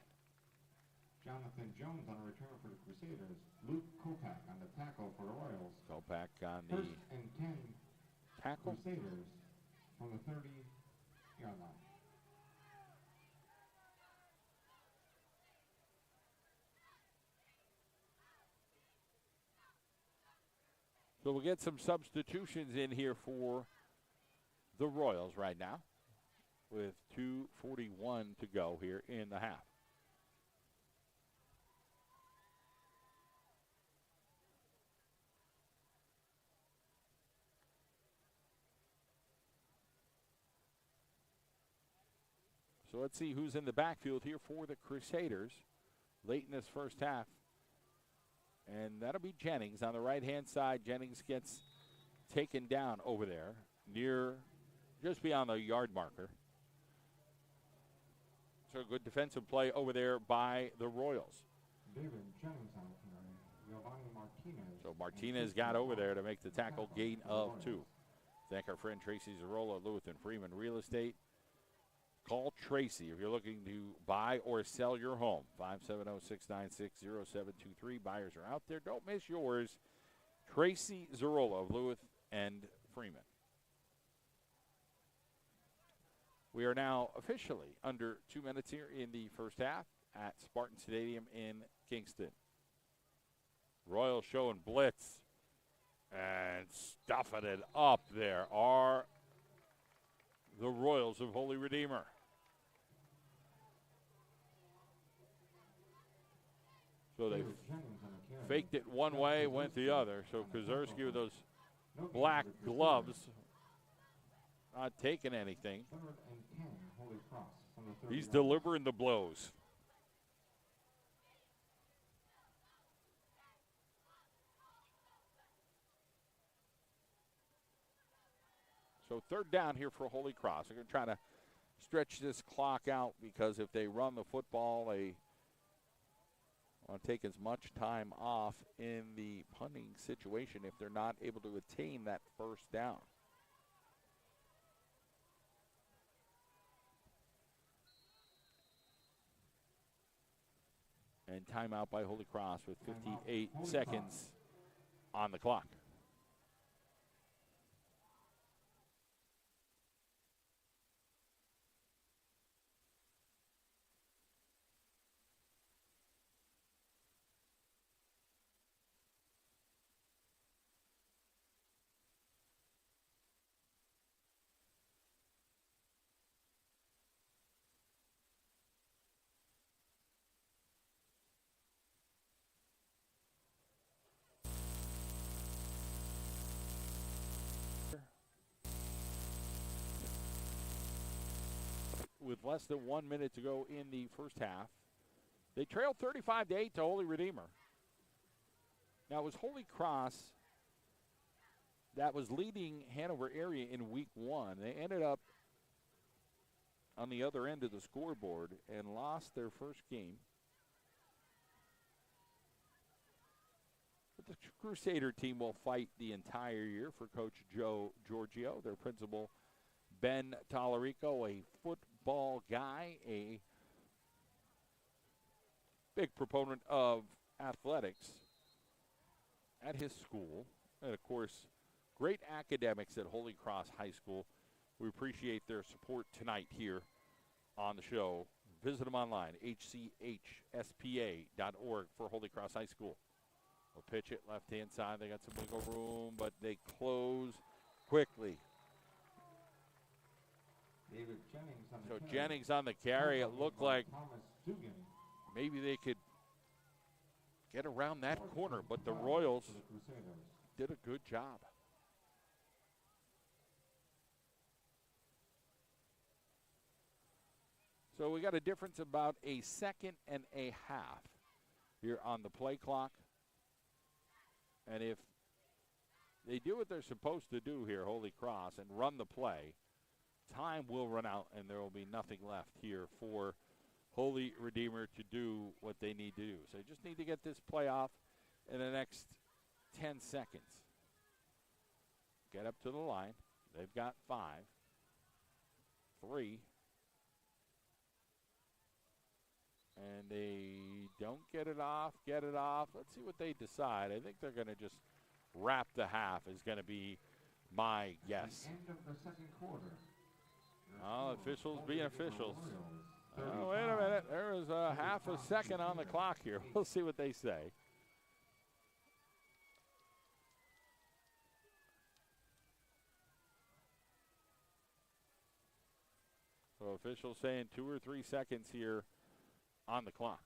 Speaker 2: Jonathan Jones on a return for the Crusaders. Luke Kopak on the tackle for the Royals.
Speaker 1: Kopak on the
Speaker 2: 1st and 10
Speaker 1: tackle.
Speaker 2: Crusaders from the 30-yard line.
Speaker 1: So we'll get some substitutions in here for the Royals right now with 2:41 to go here in the half. So let's see who's in the backfield here for the Crusaders late in this first half. And that'll be Jennings on the right-hand side. Jennings gets taken down over there near just beyond the yard marker. So good defensive play over there by the Royals.
Speaker 2: David Jennings on the carry. Giovanni Martinez.
Speaker 1: So Martinez got over there to make the tackle, gain of 2. Thank our friend Tracy Zarola, Lewis and Freeman Real Estate. Call Tracy if you're looking to buy or sell your home. 570-696-0723. Buyers are out there. Don't miss yours. Tracy Zarola of Lewis and Freeman. We are now officially under 2 minutes here in the first half at Spartan Stadium in Kingston. Royals showing blitz and stuffing it up there are the Royals of Holy Redeemer. So they faked it one way, went the other. So Kozerski with those black gloves, not taking anything. He's delivering the blows. So 3rd down here for Holy Cross. They're going to try to stretch this clock out because if they run the football, they want to take as much time off in the punting situation if they're not able to attain that 1st down. And timeout by Holy Cross with 58 seconds on the clock. With less than 1 minute to go in the first half. They trailed 35-8 to Holy Redeemer. Now, it was Holy Cross that was leading Hanover area in week 1. They ended up on the other end of the scoreboard and lost their first game. But the Crusader team will fight the entire year for Coach Joe Giorgio, their principal, Ben Tallarico, a football guy, a big proponent of athletics at his school. And, of course, great academics at Holy Cross High School. We appreciate their support tonight here on the show. Visit them online, hchspa.org for Holy Cross High School. We'll pitch it left-hand side. They got some wiggle room, but they close quickly.
Speaker 2: David Jennings on the
Speaker 1: So
Speaker 2: carry.
Speaker 1: Jennings on the carry. It looked like
Speaker 2: Thomas Dugan
Speaker 1: maybe they could get around that corner, but the Royals
Speaker 2: for the Crusaders.
Speaker 1: did a good job. So we got a difference about a second and a half here on the play clock. And if they do what they're supposed to do here, Holy Cross, and run the play, time will run out, and there will be nothing left here for Holy Redeemer to do what they need to do. So they just need to get this play off in the next 10 seconds. Get up to the line. They've got 5, 3, and they don't get it off. Let's see what they decide. I think they're going to just wrap the half is going to be my guess.
Speaker 2: End of the second quarter.
Speaker 1: Oh, officials being officials. Oh, wait a minute. There is a half a second on the clock here. We'll see what they say. So officials saying 2 or 3 seconds here on the clock.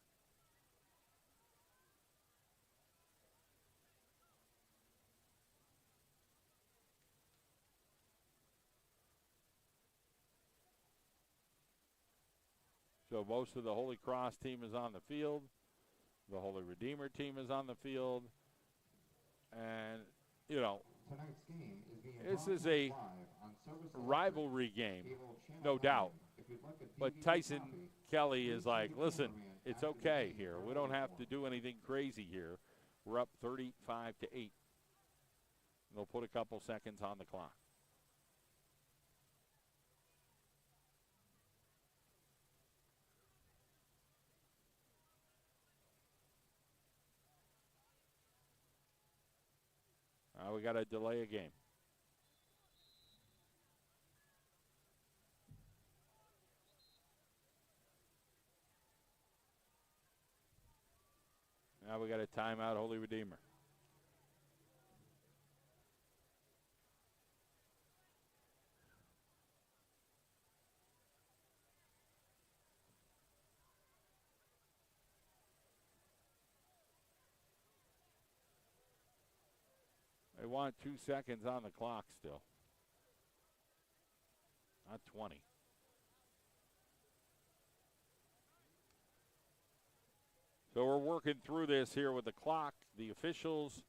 Speaker 1: So most of the Holy Cross team is on the field. The Holy Redeemer team is on the field. And, you know,
Speaker 2: Tonight's game is being
Speaker 1: this is a
Speaker 2: live on Service
Speaker 1: rivalry game,
Speaker 2: Cable Channel
Speaker 1: no
Speaker 2: 9.
Speaker 1: doubt.
Speaker 2: If you'd like a
Speaker 1: But
Speaker 2: DVD
Speaker 1: Tyson
Speaker 2: copy,
Speaker 1: Kelly is like, listen,
Speaker 2: cameraman
Speaker 1: it's
Speaker 2: after the
Speaker 1: okay
Speaker 2: game
Speaker 1: here.
Speaker 2: for
Speaker 1: We don't have to
Speaker 2: uniform.
Speaker 1: do anything crazy here. We're up 35-8. They'll put a couple seconds on the clock. We got to delay a game. Now we got a timeout, Holy Redeemer. They want 2 seconds on the clock still. Not 20. So we're working through this here with the clock. The officials,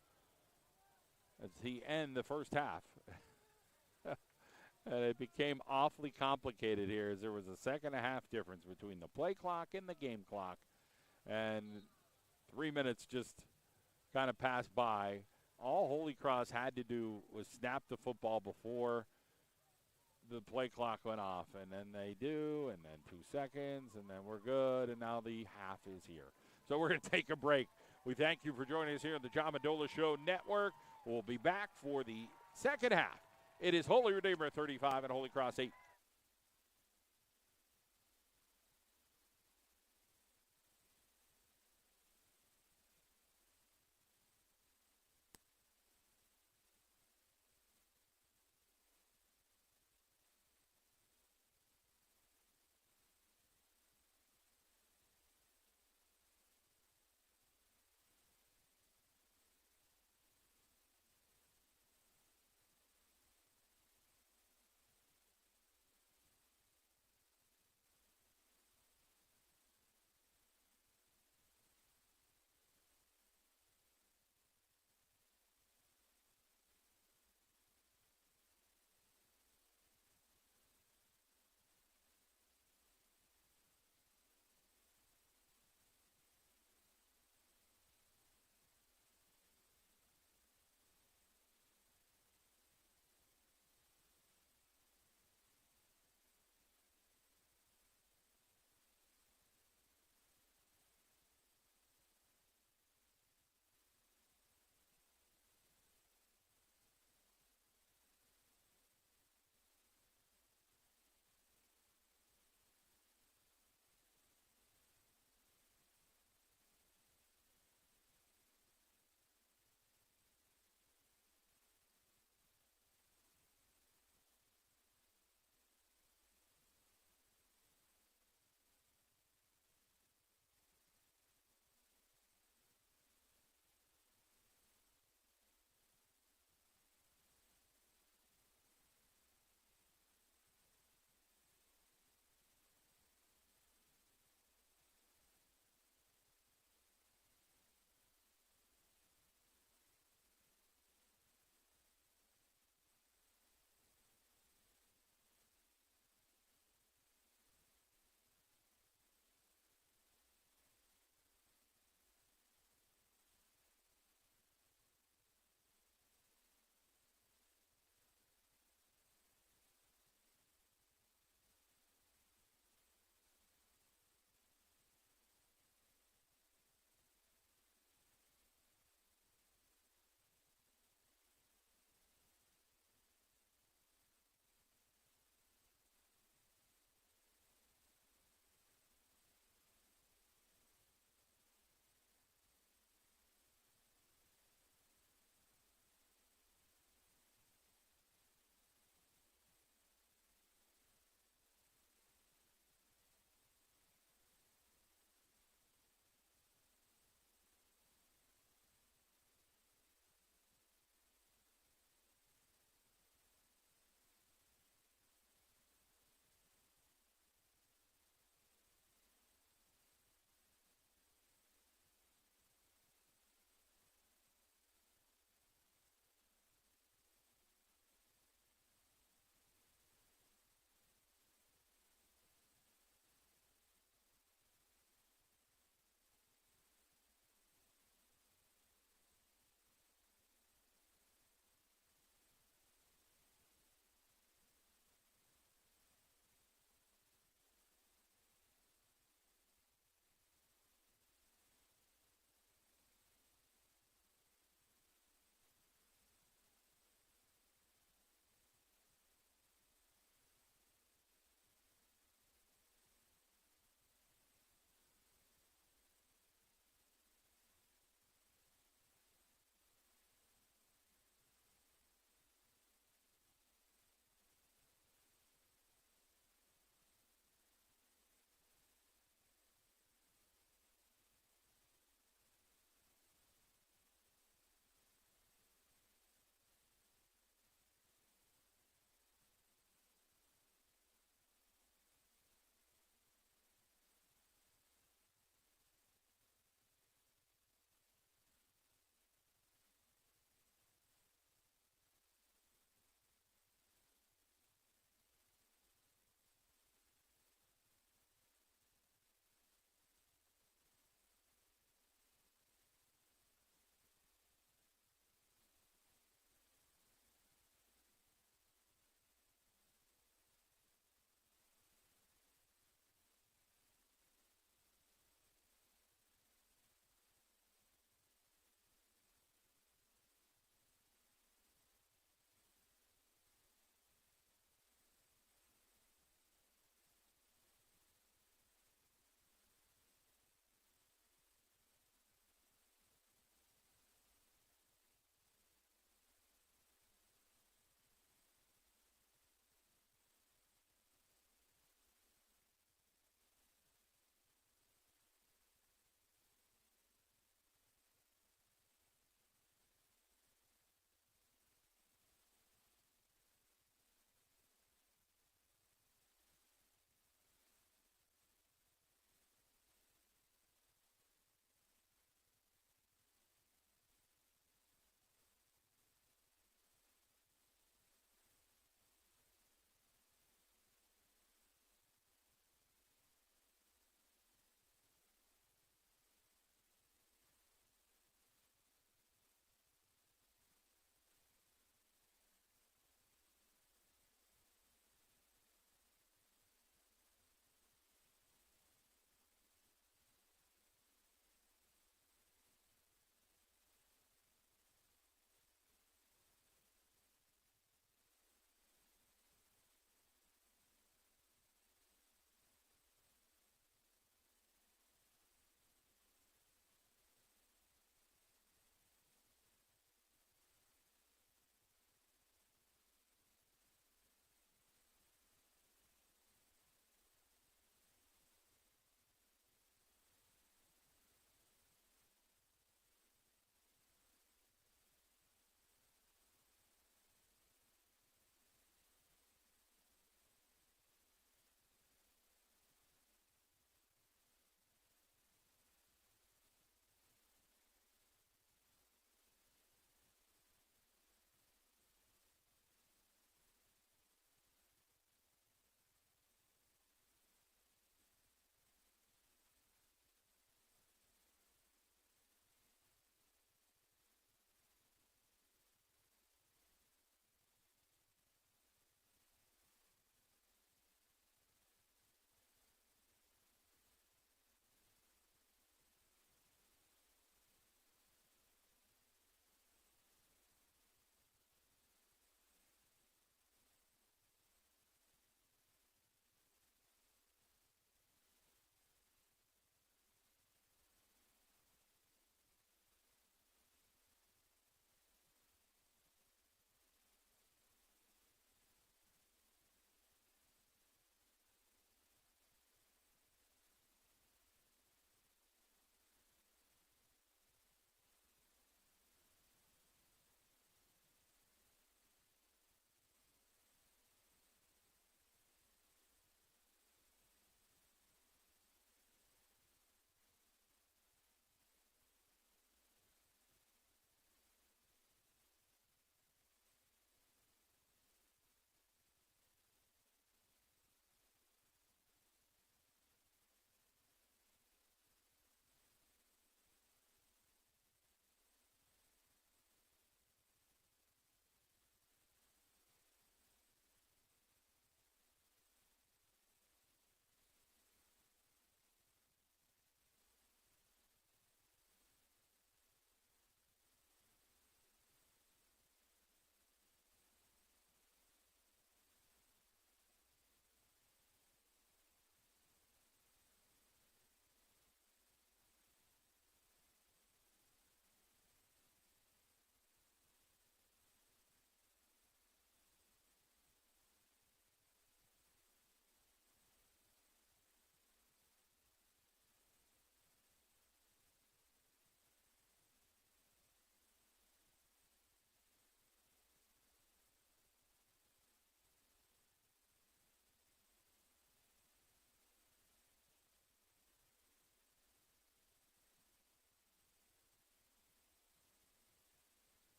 Speaker 1: as he end the first half. And it became awfully complicated here as there was a second and a half difference between the play clock and the game clock. And 3 minutes just kind of passed by. All Holy Cross had to do was snap the football before the play clock went off. And then they do, and then 2 seconds, and then we're good, and now the half is here. So we're going to take a break. We thank you for joining us here on the John Mendola Show Network. We'll be back for the second half. It is Holy Redeemer 35 and Holy Cross 8.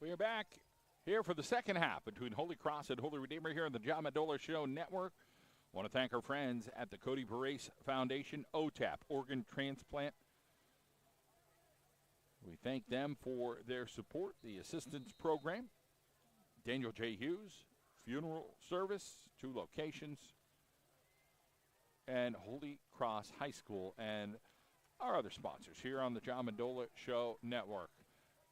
Speaker 1: We are back here for the second half between Holy Cross and Holy Redeemer here on the John Mendola Show Network. I want to thank our friends at the Cody Parace Foundation, OTAP, Organ Transplant. We thank them for their support, the assistance program. Daniel J. Hughes, funeral service, 2 locations, and Holy Cross High School, and our other sponsors here on the John Mendola Show Network.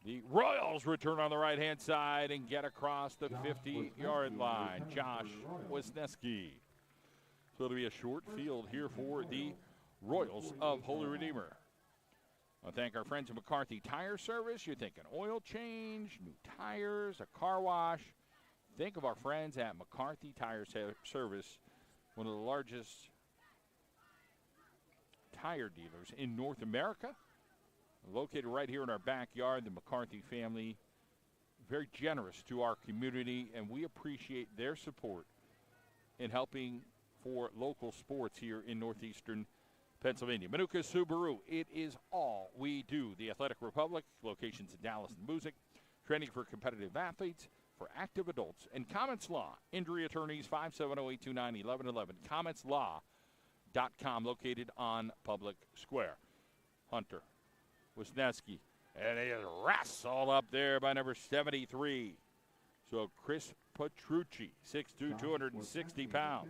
Speaker 1: The Royals return on the right-hand side and get across the 50-yard line. Josh Wisniewski. So it'll be a short field here for the Royals of Holy Redeemer. I want to thank our friends at McCarthy Tire Service. You're thinking oil change, new tires, a car wash. Think of our friends at McCarthy Tire Service, one of the largest tire dealers in North America. Located right here in our backyard, the McCarthy family, very generous to our community, and we appreciate their support in helping for local sports here in northeastern Pennsylvania. Manuka Subaru, it is all we do. The Athletic Republic, locations in Dallas and Moosic, training for competitive athletes, for active adults, and Comets Law, injury attorneys, 570-829-1111, CometsLaw.com, located on Public Square. Hunter Wisniewski, and he is wrestled up there by number 73. So Chris Petrucci, 6'2", 260 pounds.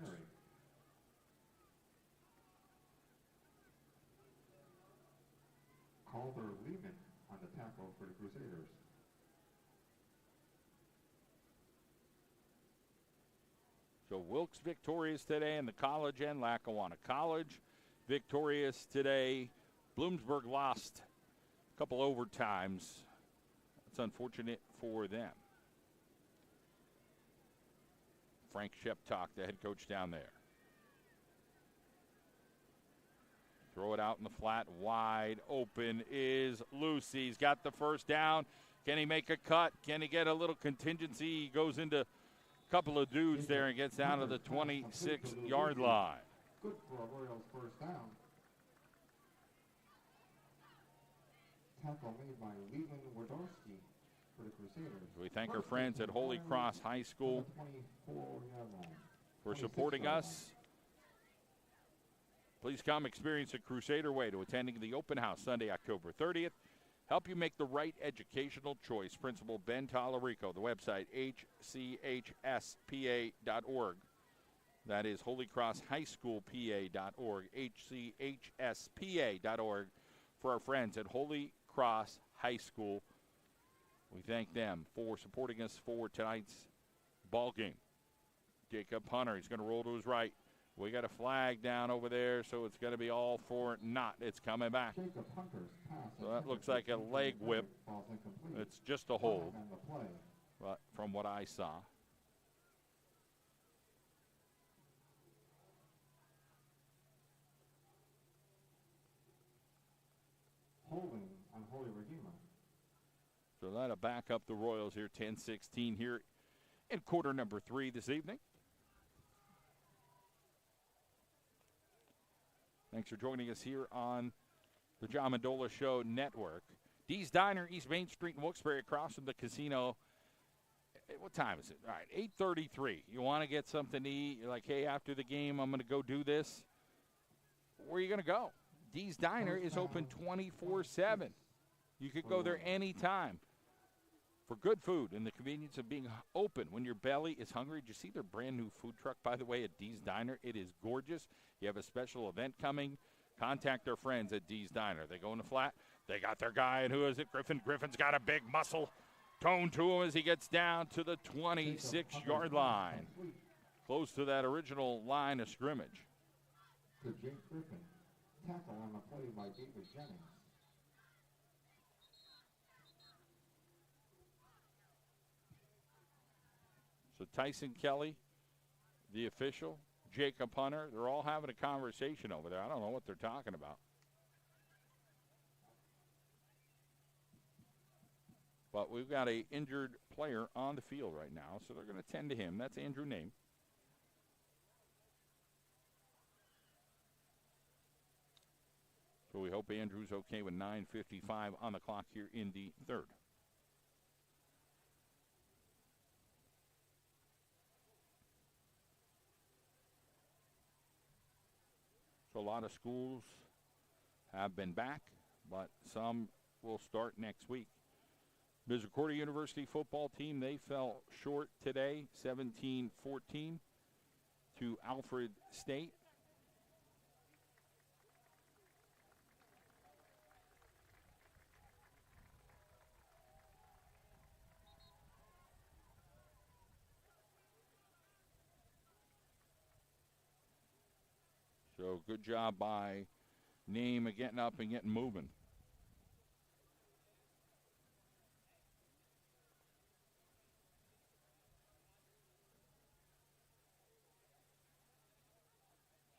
Speaker 2: Calder Lehman on the tackle for the Crusaders.
Speaker 1: So Wilkes victorious today in the college and Lackawanna College victorious today. Bloomsburg lost a couple overtimes. It's unfortunate for them. Frank Sheptock, the head coach down there. Throw it out in the flat, wide open is Lucy. He's got the first down. Can he make a cut? Can he get a little contingency? He goes into a couple of dudes there and gets down to the 26-yard line.
Speaker 2: Good for a Royals first down. Tackle made by Leland Wodorski for the Crusaders.
Speaker 1: We thank our friends at Holy Cross High School for supporting us. Please come experience the Crusader way to attending the open house Sunday, October 30th. Help you make the right educational choice. Principal Ben Tallarico, the website hchspa.org. That is holycrosshighschoolpa.org, hchspa.org for our friends at Holy Cross High School. We thank them for supporting us for tonight's ball game. Jacob Hunter, he's going to roll to his right. We got a flag down over there, so it's going to be all for naught. It's coming back. So that looks like a leg whip. It's just a hold, but from what I saw.
Speaker 2: Holding on Holy Redeemer.
Speaker 1: So that'll back up the Royals here, 10-16 here in quarter number 3 this evening. Thanks for joining us here on the John Mendola Show Network. Dee's Diner, East Main Street in Wilkes-Barre, across from the casino. What time is it? All right, 8:33. You want to get something to eat? You're like, hey, after the game, I'm going to go do this. Where are you going to go? Dee's Diner is open 24/7. You could go there anytime for good food and the convenience of being open when your belly is hungry. Did you see their brand new food truck, by the way, at Dee's Diner? It is gorgeous. You have a special event coming, contact our friends at Dee's Diner. They go in the flat. They got their guy, and who is it? Griffin. Griffin's got a big muscle tone to him as he gets down to the 26-yard line, close to that original line of scrimmage.
Speaker 2: To Jake Griffin. Tackle on the play by David Jennings.
Speaker 1: So Tyson Kelly, the official, Jacob Hunter, they're all having a conversation over there. I don't know what they're talking about. But we've got an injured player on the field right now, so they're going to tend to him. That's Andrew Name. So we hope Andrew's okay with 9:55 on the clock here in the third. So a lot of schools have been back, but some will start next week. Misericordia University football team, they fell short today, 17-14 to Alfred State. So good job by Name of getting up and getting moving.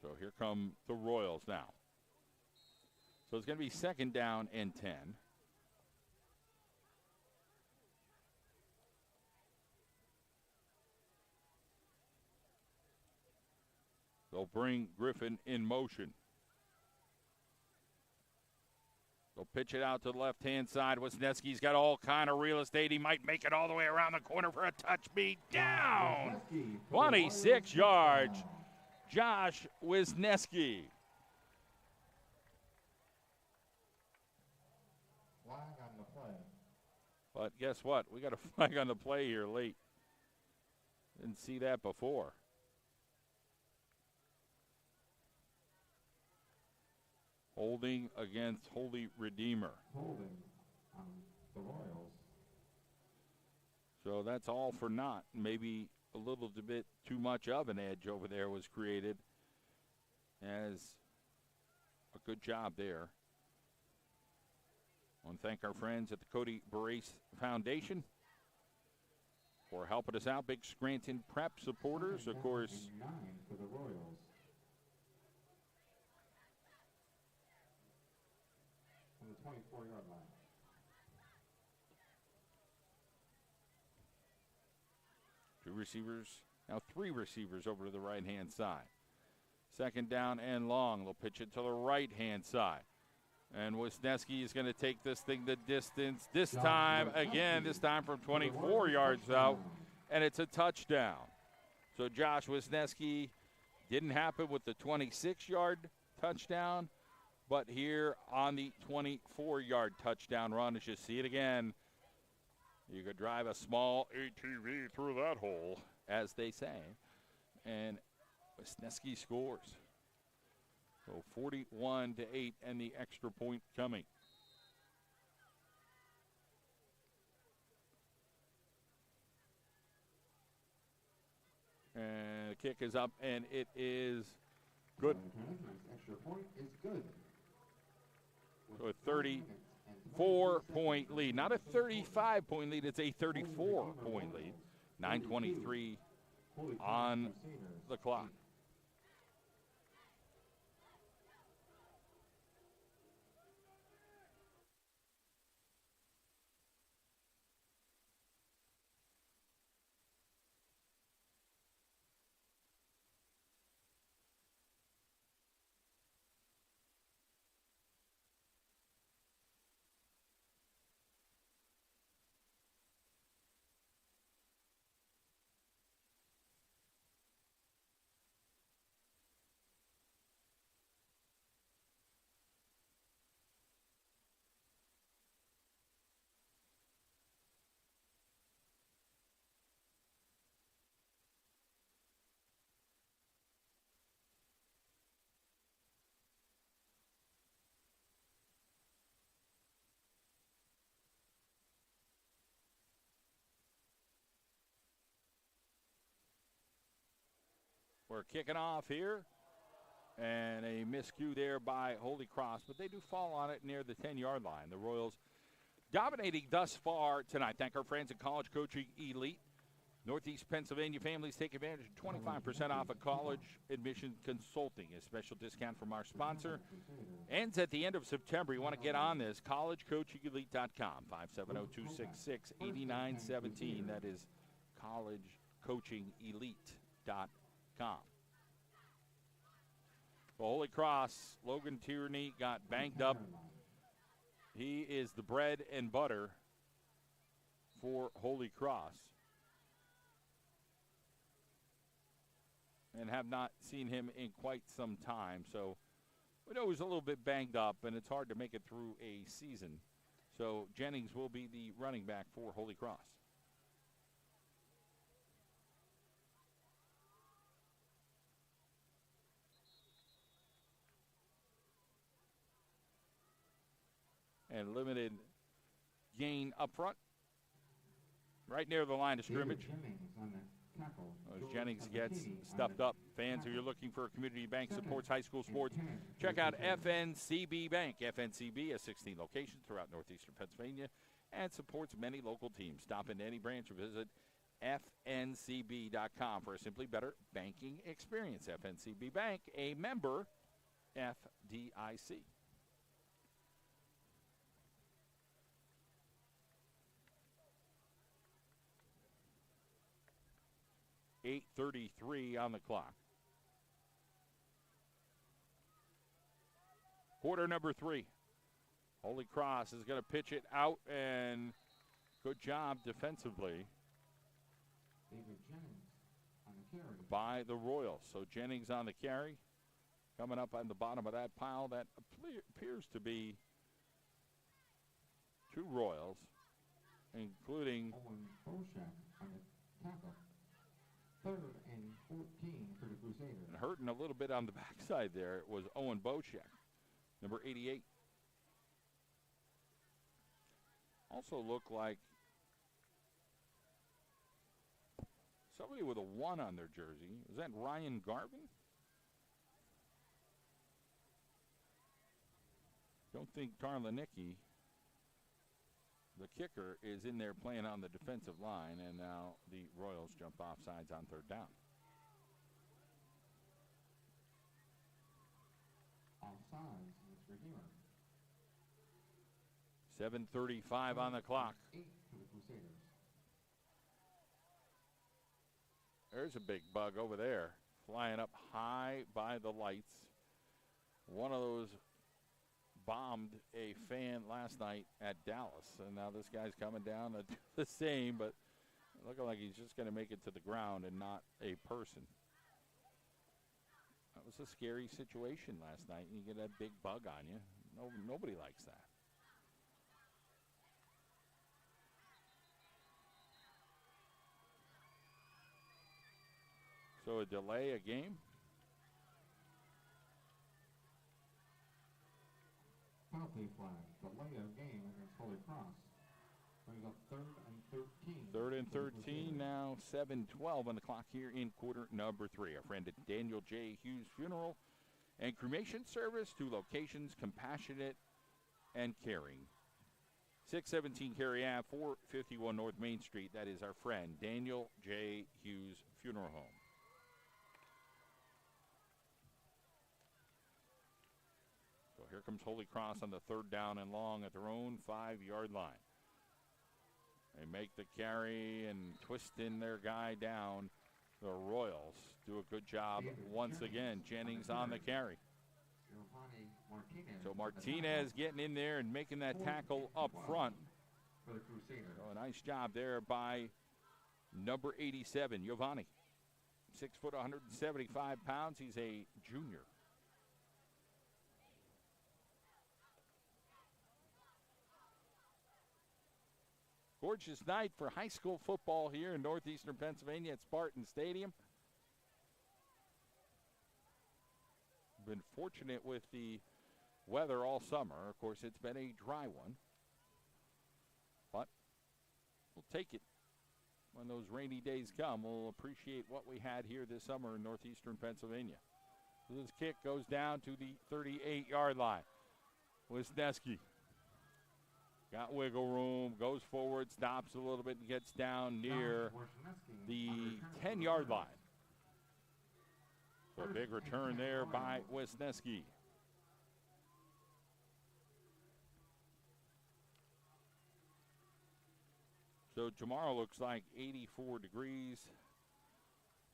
Speaker 1: So here come the Royals now. So it's going to be 2nd down and 10. They'll bring Griffin in motion. They'll pitch it out to the left-hand side. Wisniewski's got all kind of real estate. He might make it all the way around the corner for a touch beat. Down! 26 yards. Josh Wisniewski.
Speaker 2: Flag on the play.
Speaker 1: But guess what? We got a flag on the play here late. Didn't see that before. Holding against Holy Redeemer.
Speaker 2: Holding on the Royals.
Speaker 1: So that's all for naught. Maybe a little bit too much of an edge over there was created. As a good job there. I want to thank our friends at the Cody Barace Foundation for helping us out. Big Scranton Prep supporters, of course.
Speaker 2: 9 for the Royals. On the 24-yard line.
Speaker 1: Two receivers, now 3 receivers over to the right-hand side. 2nd down and long. They'll pitch it to the right-hand side. And Wisniewski is going to take this thing the distance. This time from 24 yards out, and it's a touchdown. So Josh Wisniewski, didn't happen with the 26-yard touchdown, but here on the 24-yard touchdown run, as you see it again, you could drive a small ATV through that hole, as they say, and Wisniewski scores. So 41-8, and the extra point coming. And the kick is up, and it is good.
Speaker 2: Extra point is good.
Speaker 1: So a 34-point lead. Not a 35-point lead, it's a 34-point lead. 9:23 on the clock. We're kicking off here, and a miscue there by Holy Cross, but they do fall on it near the 10-yard line. The Royals dominating thus far tonight. Thank our friends at College Coaching Elite. Northeast Pennsylvania families take advantage of 25% off of college admission consulting. A special discount from our sponsor. Ends at the end of September. You want to get on this, collegecoachingelite.com, 570-266-8917. That is collegecoachingelite.com. Well, Holy Cross, Logan Tierney got banged up. He is the bread and butter for Holy Cross. And have not seen him in quite some time. So we know he's a little bit banged up, and it's hard to make it through a season. So Jennings will be the running back for Holy Cross. And limited gain up front, right near the line of scrimmage. As Jennings gets stuffed up. Fans, if you're looking for a community bank supports high school sports, check out FNCB Bank. FNCB has 16 locations throughout northeastern Pennsylvania and supports many local teams. Stop into any branch or visit fncb.com for a simply better banking experience. FNCB Bank, a member FDIC. .8:33 on the clock. Quarter number 3. Holy Cross is going to pitch it out, and good job defensively by the Royals. So Jennings on the carry. Coming up on the bottom of that pile, that appears to be 2 Royals, including
Speaker 2: Owen Boschak on the tackle. 3rd and 14 for the Crusaders.
Speaker 1: And hurting a little bit on the backside there, it was Owen Boschak, number 88. Also looked like somebody with a 1 on their jersey. Was that Ryan Garvin? Don't think Tarlanicki, the kicker, is in there playing on the defensive line, and now the Royals jump off sides on 3rd down.
Speaker 2: Offsides, it's Redeemer.
Speaker 1: 7:35 on the clock.
Speaker 2: 8 for the Crusaders.
Speaker 1: There's a big bug over there, flying up high by the lights. One of those bombed a fan last night at Dallas, and now this guy's coming down to do the same, but looking like he's just going to make it to the ground and not a person. That was a scary situation last night, and you get that big bug on you. Nobody likes that. So a delay a game.
Speaker 2: Penalty flag, delay of game against Holy Cross. Brings up 3rd and 13.
Speaker 1: 3rd and 13 now, 7:12 on the clock here in quarter number 3. Our friend at Daniel J. Hughes Funeral and Cremation Service, 2 locations, compassionate and caring. 617 Cary Ave, 451 North Main Street. That is our friend Daniel J. Hughes Funeral Home. Here comes Holy Cross on the 3rd down and long at their own 5-yard line. They make the carry and twist in their guy down. The Royals do a good job once again. Jennings on the carry. So Martinez getting in there and making that tackle up front.
Speaker 2: For the Crusaders.
Speaker 1: So a nice job there by number 87, Giovanni. 6 foot, 175 pounds. He's a junior. Gorgeous night for high school football here in northeastern Pennsylvania at Spartan Stadium. Been fortunate with the weather all summer. Of course, it's been a dry one. But we'll take it. When those rainy days come, we'll appreciate what we had here this summer in northeastern Pennsylvania. So this kick goes down to the 38-yard line. Wisniewski. Got wiggle room, goes forward, stops a little bit, and gets down near the 10-yard line. So a big return there by Wisniewski. So tomorrow looks like 84 degrees.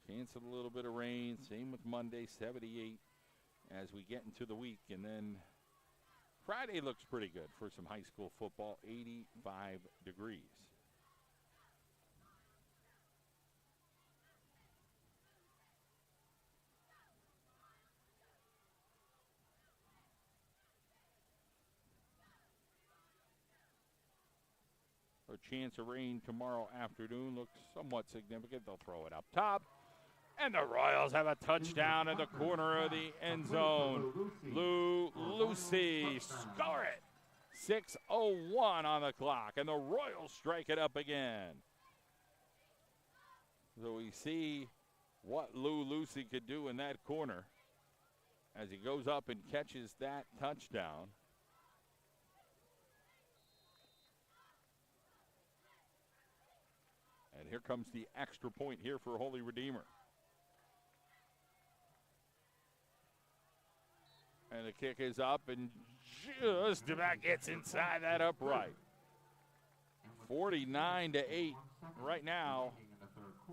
Speaker 1: Chance of a little bit of rain. Same with Monday, 78 as we get into the week. And then Friday looks pretty good for some high school football, 85 degrees. A chance of rain tomorrow afternoon looks somewhat significant. They'll throw it up top. And the Royals have a touchdown in the corner of the end zone. Lou Lucy score it. 6:01 on the clock, and the Royals strike it up again. So we see what Lou Lucy could do in that corner as he goes up and catches that touchdown. And here comes the extra point here for Holy Redeemer. And the kick is up, and just about gets inside that upright. 49-8 right now.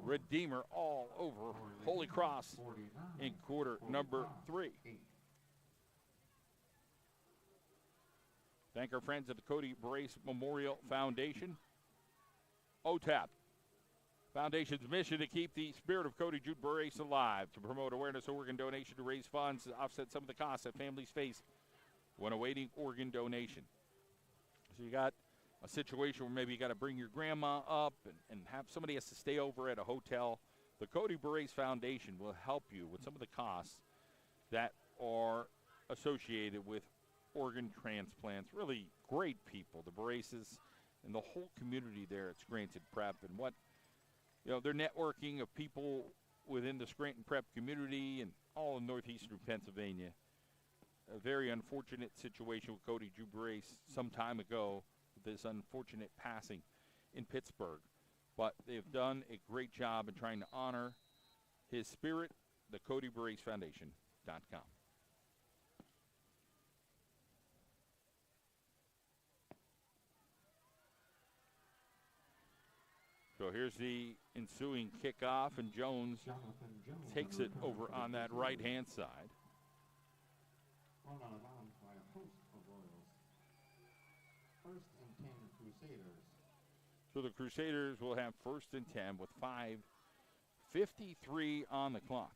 Speaker 1: Redeemer all over Holy Cross in quarter number 3. Thank our friends at the Cody Brace Memorial Foundation. OTAP Foundation's mission to keep the spirit of Cody Jude Brace alive, to promote awareness, organ donation, to raise funds to offset some of the costs that families face when awaiting organ donation. So you got a situation where maybe you got to bring your grandma up and have somebody has to stay over at a hotel. The Cody Brace Foundation will help you with some of the costs that are associated with organ transplants. Really great people, the Braces and the whole community there at Scranton Prep, and what, you know, their networking of people within the Scranton Prep community and all in northeastern Pennsylvania. A very unfortunate situation with Cody Jude Brace some time ago, with this unfortunate passing in Pittsburgh. But they've done a great job in trying to honor his spirit, the CodyBraceFoundation.com. So here's the ensuing kickoff, and Jones takes it over on that right-hand side.
Speaker 2: Run out of bounds by a host of Royals. 1st and 10 Crusaders.
Speaker 1: So the Crusaders will have 1st and 10 with 5:53 on the clock.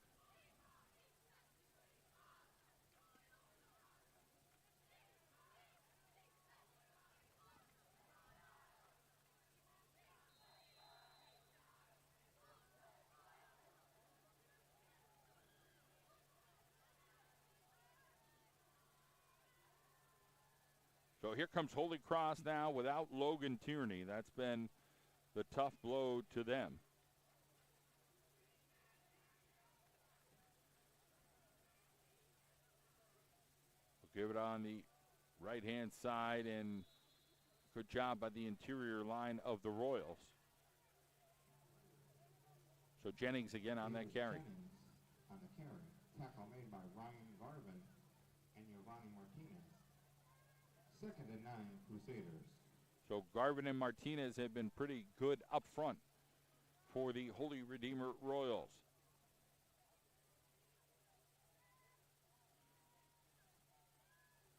Speaker 1: So here comes Holy Cross now without Logan Tierney. That's been the tough blow to them. We'll give it on the right-hand side, and good job by the interior line of the Royals. So Jennings again on that carry.
Speaker 2: Jennings on the carry. Tackle made by Ryan Garvin and Giovanni Martinez. 2nd and 9 Crusaders.
Speaker 1: So Garvin and Martinez have been pretty good up front for the Holy Redeemer Royals.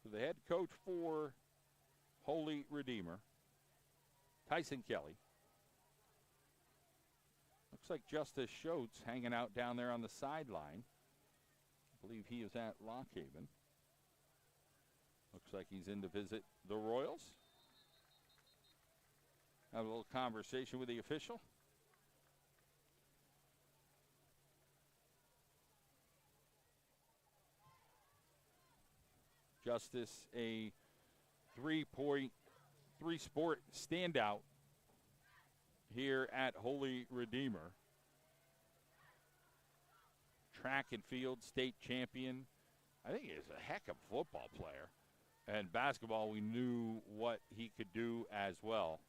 Speaker 1: So the head coach for Holy Redeemer, Tyson Kelly. Looks like Justice Schultz hanging out down there on the sideline. I believe he is at Lock Haven. Looks like he's in to visit the Royals. Have a little conversation with the official. Justice, a three-sport standout here at Holy Redeemer. Track and field state champion. I think he's a heck of a football player. And basketball, we knew what he could do as well.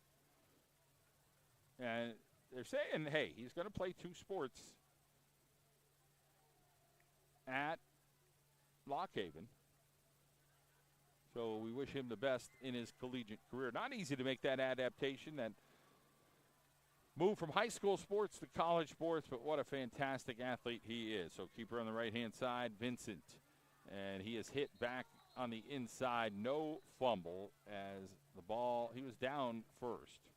Speaker 1: And they're saying, hey, he's going to play 2 sports at Lock Haven. So we wish him the best in his collegiate career. Not easy to make that adaptation, that move from high school sports to college sports, but what a fantastic athlete he is. So keeper on the right-hand side, Vincent. And he is hit back on the inside, no fumble as the ball, he was down first.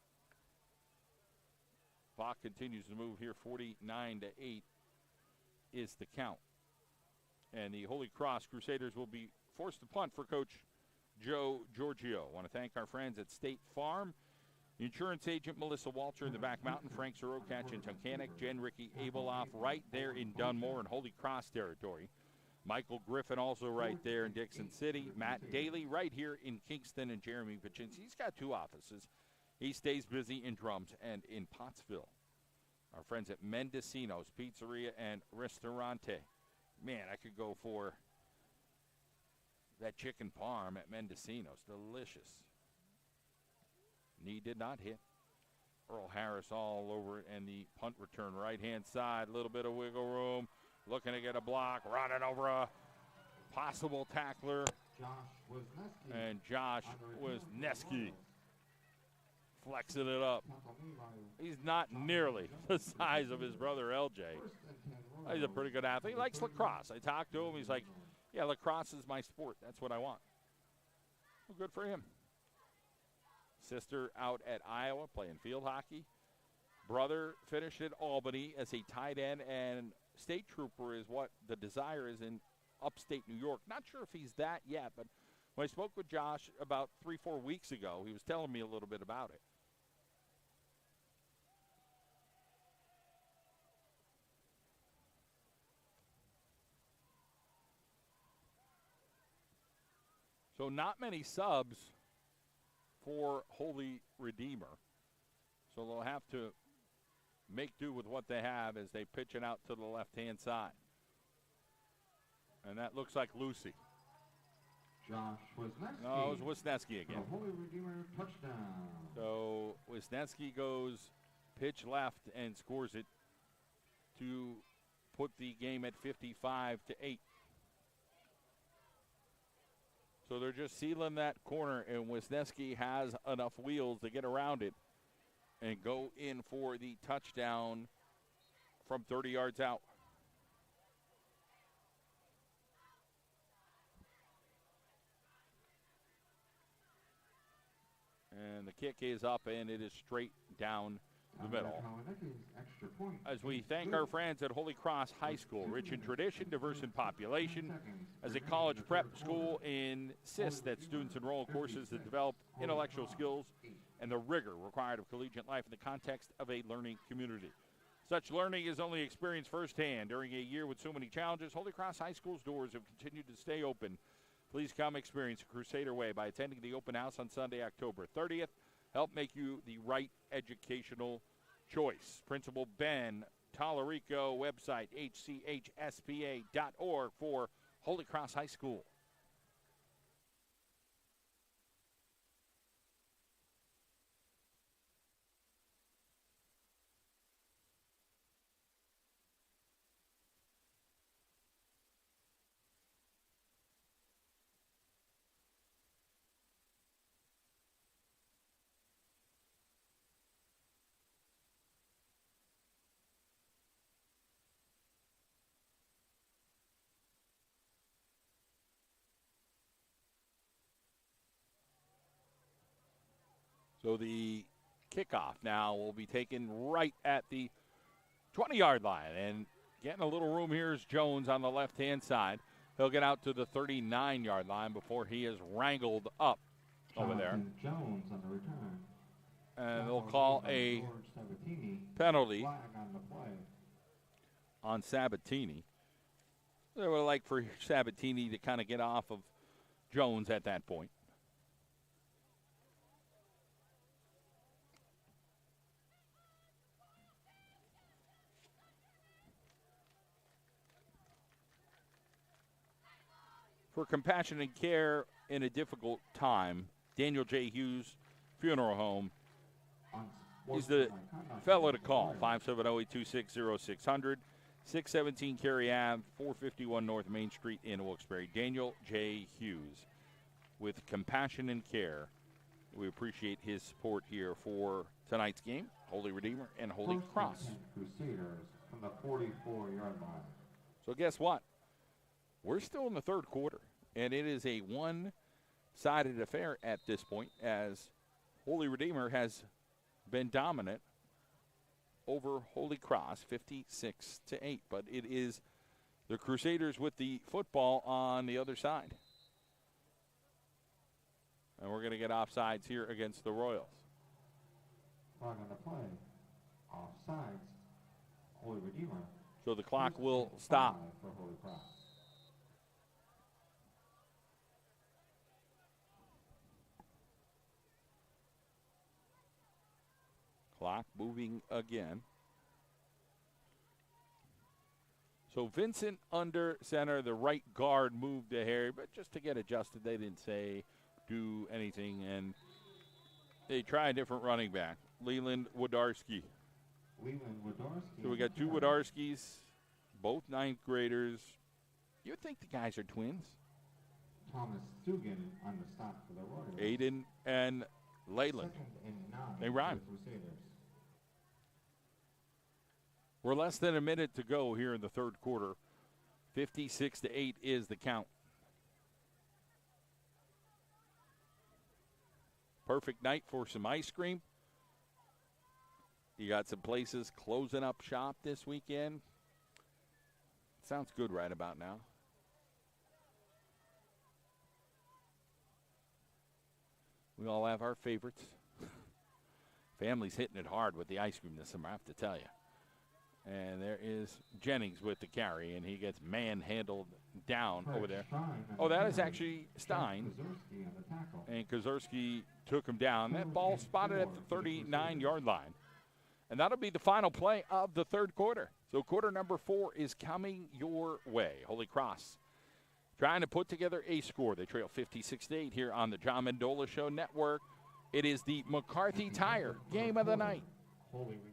Speaker 1: Clock continues to move here, 49-8 is the count. And the Holy Cross Crusaders will be forced to punt for Coach Joe Giorgio. I want to thank our friends at State Farm. Insurance agent Melissa Walter in the Back Mountain, Frank Sorokach in Tunkhannock, Jen Ricky Abelhoff right there in Dunmore and Holy Cross territory. Michael Griffin also right there in Dixon City. Matt Daly right here in Kingston, and Jeremy Paczynski. He's got 2 offices. He stays busy in Drums and in Pottsville. Our friends at Mendocino's Pizzeria and Ristorante. Man, I could go for that chicken parm at Mendocino's. Delicious. Knee did not hit. Earl Harris all over it, and the punt return right-hand side. A little bit of wiggle room. Looking to get a block. Running over a possible tackler. And Josh Wisniewski flexing it up. He's not nearly the size of his brother, LJ. He's a pretty good athlete. He likes lacrosse. I talked to him. He's like, yeah, lacrosse is my sport. That's what I want. Well, good for him. Sister out at Iowa playing field hockey. Brother finished at Albany as a tight end, and state trooper is what the desire is in upstate New York. Not sure if he's that yet, but when I spoke with Josh about 3-4 weeks ago, he was telling me a little bit about it. So not many subs for Holy Redeemer. So they'll have to make do with what they have as they pitch it out to the left-hand side. And that looks like Lucy.
Speaker 2: Josh Wisniewski.
Speaker 1: No, it was Wisniewski again.
Speaker 2: The Holy Redeemer touchdown.
Speaker 1: So Wisniewski goes pitch left and scores it to put the game at 55-8. So they're just sealing that corner, and Wisniewski has enough wheels to get around it and go in for the touchdown from 30 yards out. And the kick is up, and it is straight down the middle. As we thank our friends at Holy Cross High School, rich in tradition, diverse in population, as a college prep school insists that students enroll in courses that develop intellectual skills and the rigor required of collegiate life in the context of a learning community. Such learning is only experienced firsthand during a year with so many challenges. Holy Cross High School's doors have continued to stay open. Please come experience Crusader Way by attending the open house on Sunday, October 30th. Help make you the right educational choice. Principal Ben Tallarico, website hchspa.org for Holy Cross High School. So the kickoff now will be taken right at the 20-yard line. And getting a little room here is Jones on the left-hand side. He'll get out to the 39-yard line before he is wrangled up over there.
Speaker 2: Jones on the return.
Speaker 1: And they'll call a penalty on Sabatini. They would like for Sabatini to kind of get off of Jones at that point. For compassion and care in a difficult time, Daniel J. Hughes Funeral Home is the fellow to call. 570-826-0600, 617 Cary Ave, 451 North Main Street in Wilkes-Barre. Daniel J. Hughes with compassion and care. We appreciate his support here for tonight's game, Holy Redeemer and Holy Cross.
Speaker 2: Crusaders from the 44-yard line.
Speaker 1: So guess what? We're still in the third quarter, and it is a one-sided affair at this point as Holy Redeemer has been dominant over Holy Cross, 56-8. But it is the Crusaders with the football on the other side. And we're going to get offsides here against the Royals.
Speaker 2: Flag on the play. Offsides. Holy Redeemer.
Speaker 1: So the clock
Speaker 2: First
Speaker 1: will
Speaker 2: and
Speaker 1: stop.
Speaker 2: 5 for Holy Cross.
Speaker 1: Clock moving again. So Vincent under center. The right guard moved to Harry, but just to get adjusted, they didn't say do anything, and they try a different running back, Leland Wodarski.
Speaker 2: Leland Wodarski.
Speaker 1: So we got two Wodarskis, both ninth graders. You'd think the guys are twins.
Speaker 2: Thomas Dugan on the stop for the Warriors.
Speaker 1: Aiden and Leyland.
Speaker 2: 2nd and 9
Speaker 1: They rhyme.
Speaker 2: for the Crusaders.
Speaker 1: We're less than a minute to go here in the third quarter. 56-8 is the count. Perfect night for some ice cream. You got some places closing up shop this weekend. Sounds good right about now. We all have our favorites. Family's hitting it hard with the ice cream this summer, I have to tell you. And there is Jennings with the carry, and he gets manhandled down over there. Oh, that is actually Stein. And Kozerski took him down. That ball spotted at the 39-yard line. And that'll be the final play of the third quarter. So quarter number 4 is coming your way. Holy Cross trying to put together a score. They trail 56-8 here on the John Mendola Show Network. It is the McCarthy Tire game of the night.
Speaker 2: Holy Redeemer.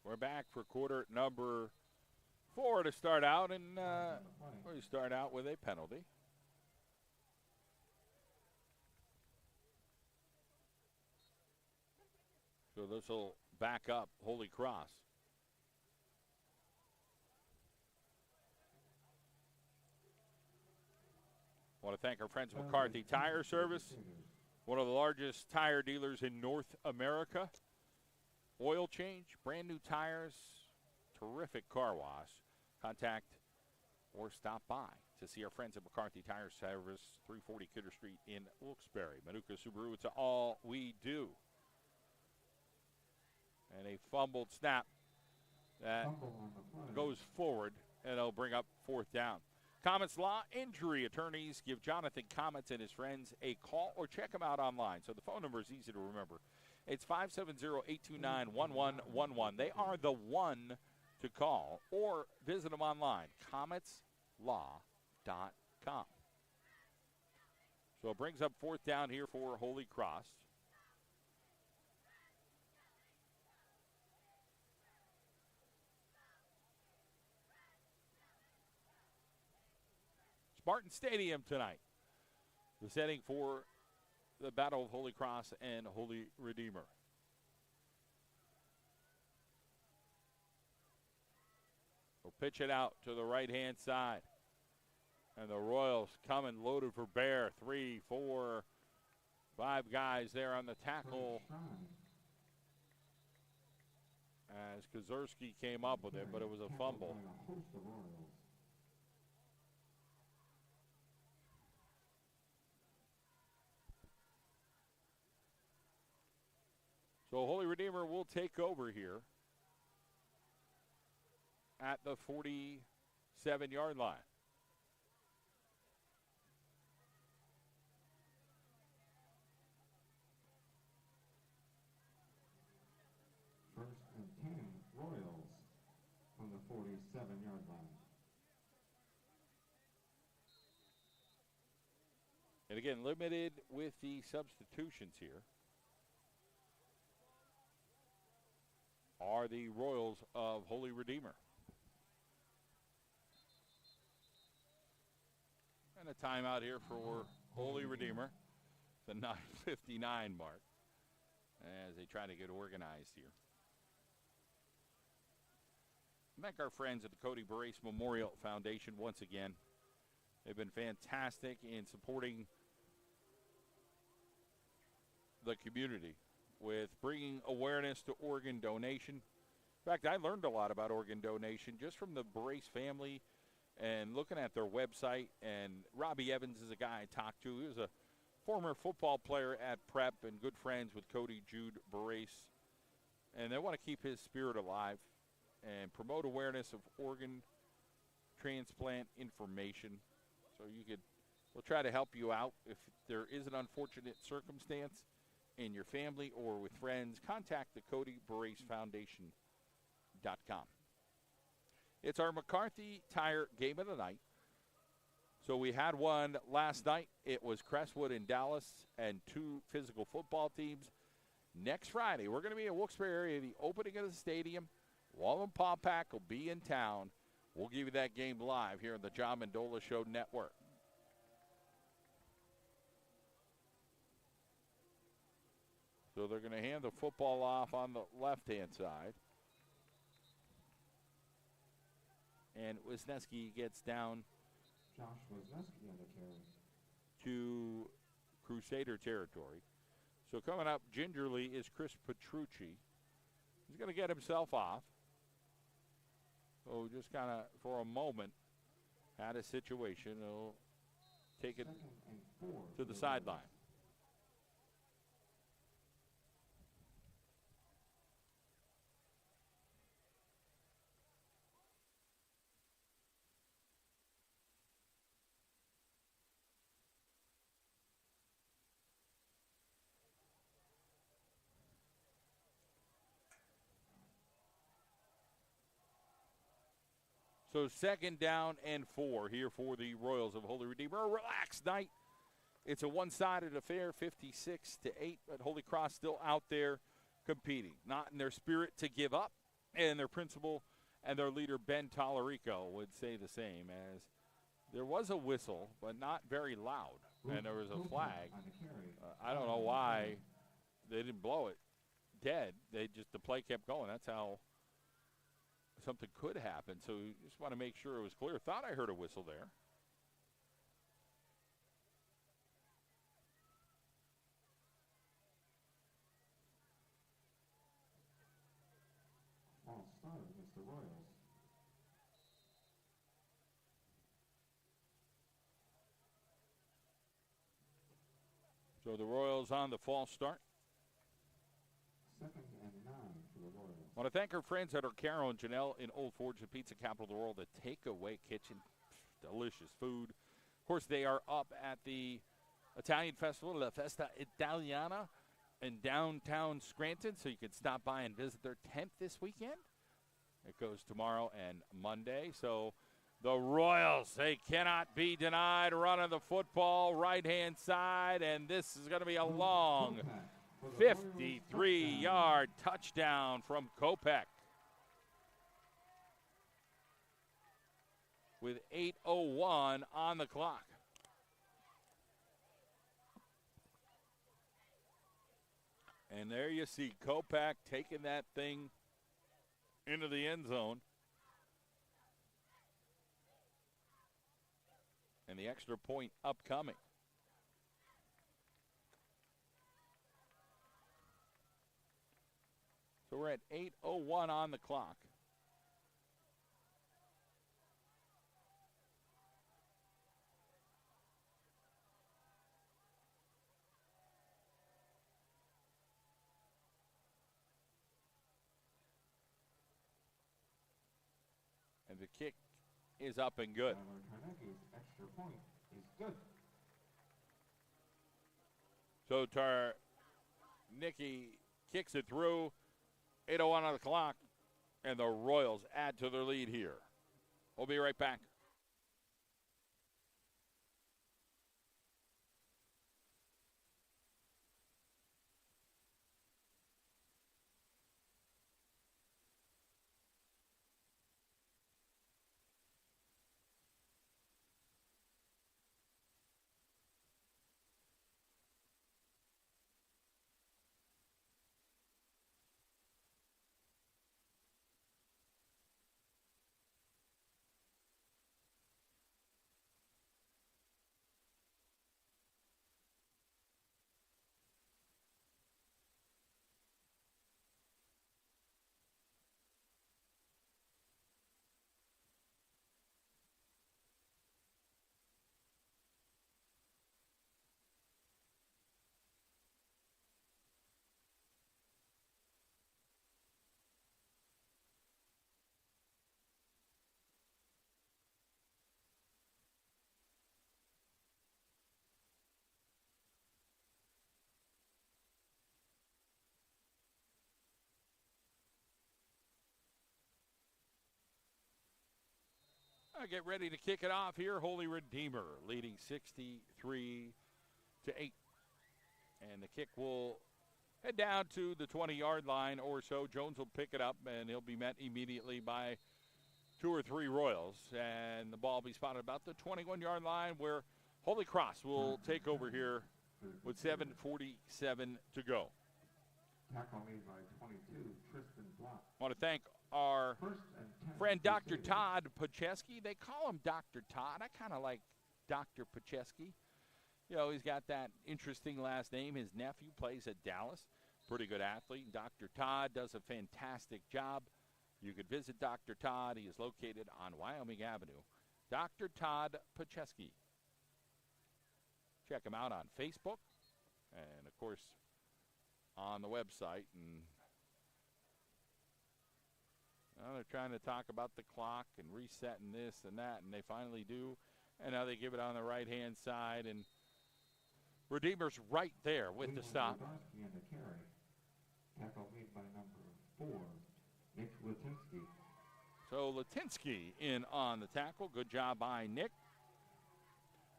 Speaker 1: We're back for quarter number 4 to start out, and we start out with a penalty. So this will back up Holy Cross. Want to thank our friends at McCarthy Tire Service, one of the largest tire dealers in North America. Oil change, brand new tires, terrific car wash. Contact or stop by to see our friends at McCarthy Tire Service, 340 Kidder Street in Wilkes-Barre. Manuka Subaru, it's all we do. And a fumbled snap that goes forward, and it'll bring up 4th down. Comets Law Injury Attorneys. Give Jonathan Comets and his friends a call or check them out online. So the phone number is easy to remember. It's 570-829-1111. They are the one to call, or visit them online, cometslaw.com. So it brings up 4th down here for Holy Cross. Spartan Stadium tonight. The setting for the Battle of Holy Cross and Holy Redeemer. We'll pitch it out to the right-hand side. And the Royals coming loaded for bear. 3, 4, 5 guys there on the tackle. As Kozerski came up with it, but it was a fumble. So Holy Redeemer will take over here at the 47-yard line.
Speaker 2: First and 10, Royals on the 47-yard line.
Speaker 1: And again, limited with the substitutions here are the Royals of Holy Redeemer. And a timeout here for Holy Redeemer, the 9:59 mark, as they try to get organized here. Thank our friends at the Cody Barace Memorial Foundation once again. They've been fantastic in supporting the community with bringing awareness to organ donation. In fact, I learned a lot about organ donation just from the Barace family and looking at their website. And Robbie Evans is a guy I talked to. He was a former football player at Prep and good friends with Cody Jude Barace. And they want to keep his spirit alive and promote awareness of organ transplant information. So we'll try to help you out. If there is an unfortunate circumstance in your family or with friends, contact the Cody Barace Foundation.com. It's our McCarthy Tire game of the night. So we had one last night. It was Crestwood and Dallas and 2 physical football teams. Next Friday, we're going to be in Wilkes-Barre area, the opening of the stadium. Wallenpaupack will be in town. We'll give you that game live here on the John Mendola Show Network. So they're going to hand the football off on the left-hand side. And Wisniewski gets down
Speaker 2: Josh Wisniewski on the carry
Speaker 1: to Crusader territory. So coming up gingerly is Chris Petrucci. He's going to get himself off. So just kind of for a moment had a situation. He'll take it to the sideline. So 2nd down and 4 here for the Royals of Holy Redeemer. A relaxed night. It's a one-sided affair, 56-8, but Holy Cross still out there competing. Not in their spirit to give up, and their principal and their leader, Ben Tallarico, would say the same, as there was a whistle, but not very loud, and there was a flag. I don't know why they didn't blow it dead. The play kept going. That's how something could happen, so you just want to make sure it was clear. Thought I heard a whistle there.
Speaker 2: False start against the Royals.
Speaker 1: So the Royals on the false start.
Speaker 2: 2nd and 9 for the Royals.
Speaker 1: I want to thank our friends at Carol and Janelle in Old Forge, the pizza capital of the world, the takeaway kitchen. Delicious food. Of course, they are up at the Italian festival, La Festa Italiana, in downtown Scranton, so you can stop by and visit their tent this weekend. It goes tomorrow and Monday. So the Royals, they cannot be denied running the football right-hand side, and this is going to be a long 53-yard touchdown from Kopech. With 8:01 on the clock. And there you see Kopech taking that thing into the end zone. And the extra point upcoming. So we're at 8:01 on the clock. And the kick is up and good.
Speaker 2: Extra point is good.
Speaker 1: So Tarnicki kicks it through. 8:01 on the clock. And the Royals add to their lead here. We'll be right back. I get ready to kick it off here. Holy Redeemer leading 63-8. And the kick will head down to the 20-yard line or so. Jones will pick it up, and he'll be met immediately by 2 or 3 Royals. And the ball will be spotted about the 21-yard line where Holy Cross will take over here with 7:47 to go.
Speaker 2: Tackle made by 22, Tristan Block.
Speaker 1: I want to thank our friend Dr. Todd Pacheski. They call him Dr. Todd. I kind of like Dr. Pacheski. You know, he's got that interesting last name. His nephew plays at Dallas. Pretty good athlete. Dr. Todd does a fantastic job. You could visit Dr. Todd. He is located on Wyoming Avenue. Dr. Todd Pacheski. Check him out on Facebook and, of course, on the website. And they're trying to talk about the clock and resetting this and that, and they finally do. And now they give it on the right-hand side, and Redeemer's right there with the stop.
Speaker 2: And the carry. Tackle made by number 4, Nick Latinsky.
Speaker 1: So Latinsky in on the tackle. Good job by Nick.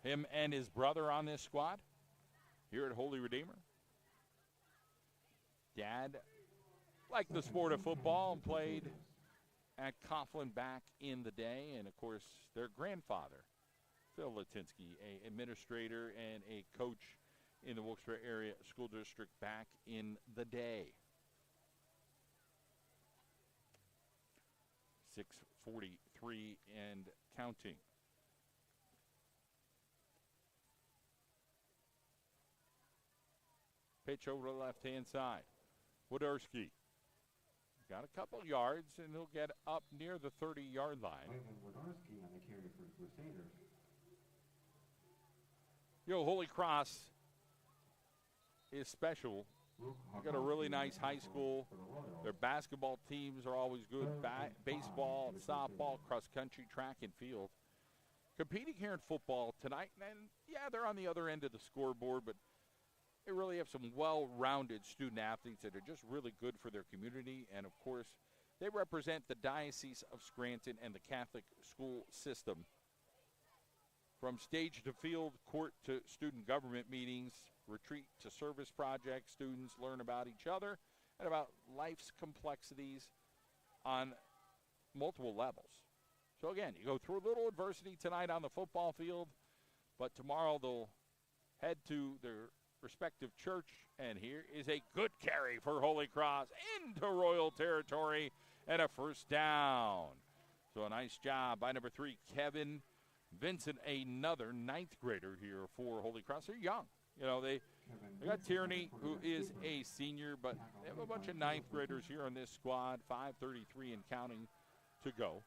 Speaker 1: Him and his brother on this squad here at Holy Redeemer. Dad liked the sport of football and played at Coughlin back in the day. And, of course, their grandfather, Phil Latinsky, an administrator and a coach in the Wilkes-Barre Area School District back in the day. 6:43 and counting. Pitch over to the left-hand side. Wodarski got a couple yards, and he'll get up near the 30-yard line.
Speaker 2: Wodarski on the carry for Crusaders.
Speaker 1: Holy Cross is special. They've got a really nice high school. Their basketball teams are always good. Baseball, softball, cross-country, track, and field. Competing here in football tonight, and yeah, they're on the other end of the scoreboard, but they really have some well-rounded student athletes that are just really good for their community. And, of course, they represent the Diocese of Scranton and the Catholic school system. From stage to field, court to student government meetings, retreat to service projects, students learn about each other and about life's complexities on multiple levels. So, again, you go through a little adversity tonight on the football field, but tomorrow they'll head to their respective church, and here is a good carry for Holy Cross into Royal territory and a first down. So a nice job by number 3, Kevin Vincent, another ninth grader here for Holy Cross. They're young. You know, they got Tierney, who is a senior, but they have a bunch of ninth graders here on this squad. 5:33 and counting to go.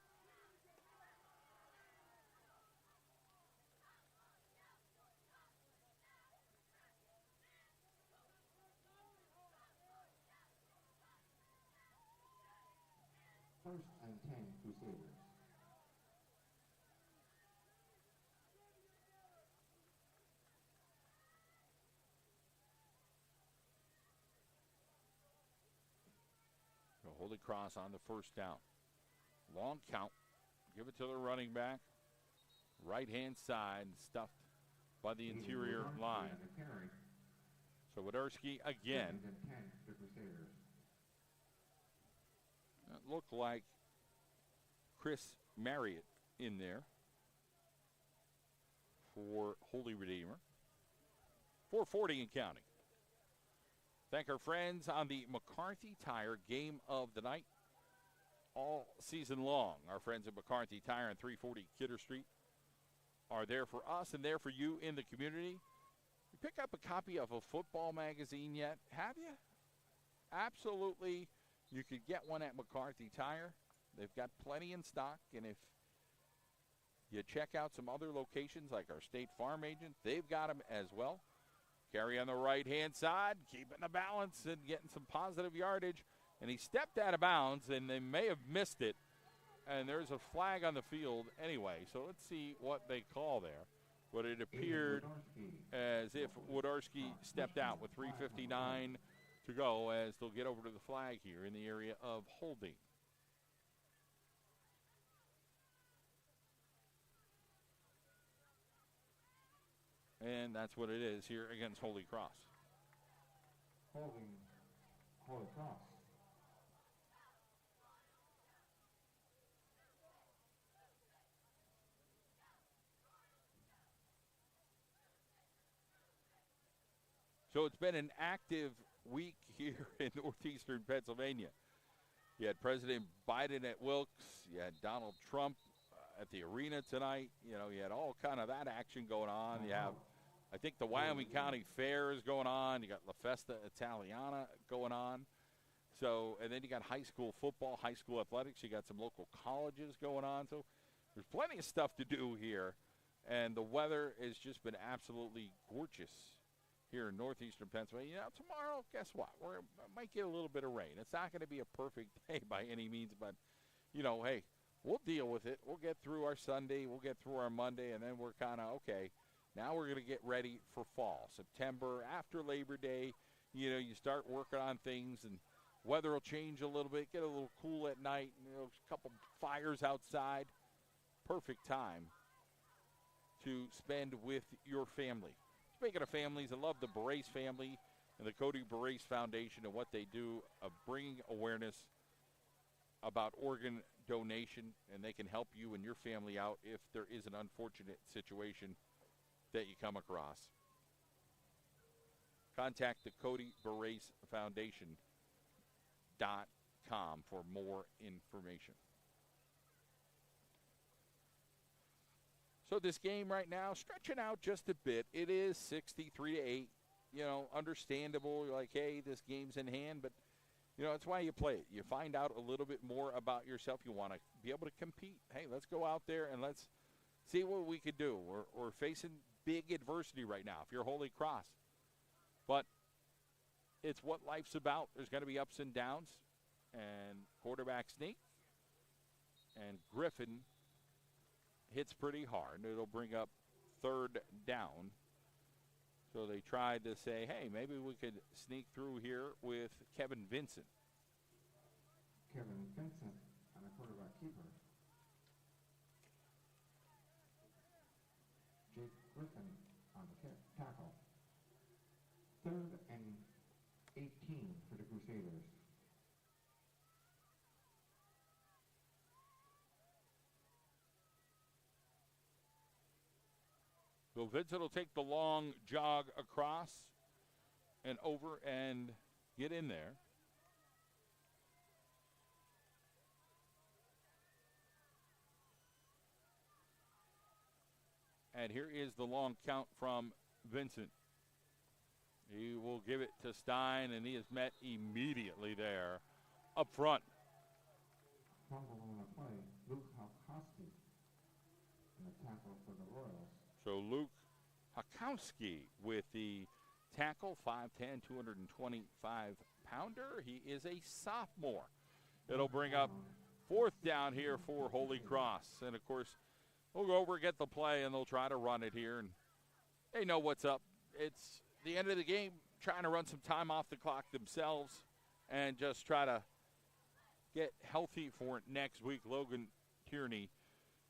Speaker 2: First and 10, Crusaders.
Speaker 1: So Holy Cross on the first down. Long count. Give it to the running back. Right-hand side, stuffed by the interior line. So Wodarski again.
Speaker 2: Second and 10, the Crusaders.
Speaker 1: It looked like Chris Marriott in there for Holy Redeemer. 4:40 and counting. Thank our friends on the McCarthy Tire Game of the Night all season long. Our friends at McCarthy Tire on 340 Kidder Street are there for us and there for you in the community. You pick up a copy of a football magazine yet? Have you? Absolutely. You could get one at McCarthy Tire. They've got plenty in stock, and if you check out some other locations like our State Farm agent, they've got them as well. Carry on the right-hand side, keeping the balance and getting some positive yardage. And he stepped out of bounds, and they may have missed it. And there's a flag on the field anyway. So let's see what they call there. But it appeared as if Wodarski stepped out with 3:59 to go as they'll get over to the flag here in the area of holding. And that's what it is here against Holy Cross.
Speaker 2: Holding Holy Cross.
Speaker 1: So it's been an active week here in northeastern Pennsylvania. You had President Biden at Wilkes. You had Donald Trump at the arena tonight. You know, you had all kind of that action going on. You have, I think, the Wyoming County Fair is going on. You got La Festa Italiana going on. So, and then you got high school football, high school athletics. You got some local colleges going on. So there's plenty of stuff to do here. And the weather has just been absolutely gorgeous here in northeastern Pennsylvania. Now, tomorrow, guess what? We might get a little bit of rain. It's not going to be a perfect day by any means, but, you know, hey, we'll deal with it. We'll get through our Sunday. We'll get through our Monday, and then we're kind of, okay, now we're going to get ready for fall. September, after Labor Day, you know, you start working on things, and weather will change a little bit, get a little cool at night, you know, a couple fires outside. Perfect time to spend with your family. Speaking of families, I love the Barace family and the Cody Barace Foundation and what they do of bringing awareness about organ donation, and they can help you and your family out if there is an unfortunate situation that you come across. Contact the Cody Barace Foundation.com for more information. So this game right now, stretching out just a bit. It is 63-8. You know, understandable. You're like, hey, this game's in hand, but you know, that's why you play it. You find out a little bit more about yourself. You want to be able to compete. Hey, let's go out there and let's see what we could do. We're facing big adversity right now if you're Holy Cross. But it's what life's about. There's going to be ups and downs. And quarterback sneak. And Griffin hits pretty hard. It'll bring up third down. So they tried to say, hey, maybe we could sneak through here with Kevin Vincent.
Speaker 2: Kevin Vincent on the quarterback keeper. Jake Griffin on the tackle. 3rd and 18 for the Crusaders.
Speaker 1: So Vincent will take the long jog across and over and get in there. And here is the long count from Vincent. He will give it to Stein, and he is met immediately there up front.
Speaker 2: Fumble on the play, Luke Halkowski. And the tackle for the Royals.
Speaker 1: So Luke Hakowski with the tackle, 5'10", 225-pounder. He is a sophomore. It'll bring up fourth down here for Holy Cross. And, of course, we'll go over, get the play, and they'll try to run it here. And they know what's up. It's the end of the game, trying to run some time off the clock themselves and just try to get healthy for next week. Logan Tierney,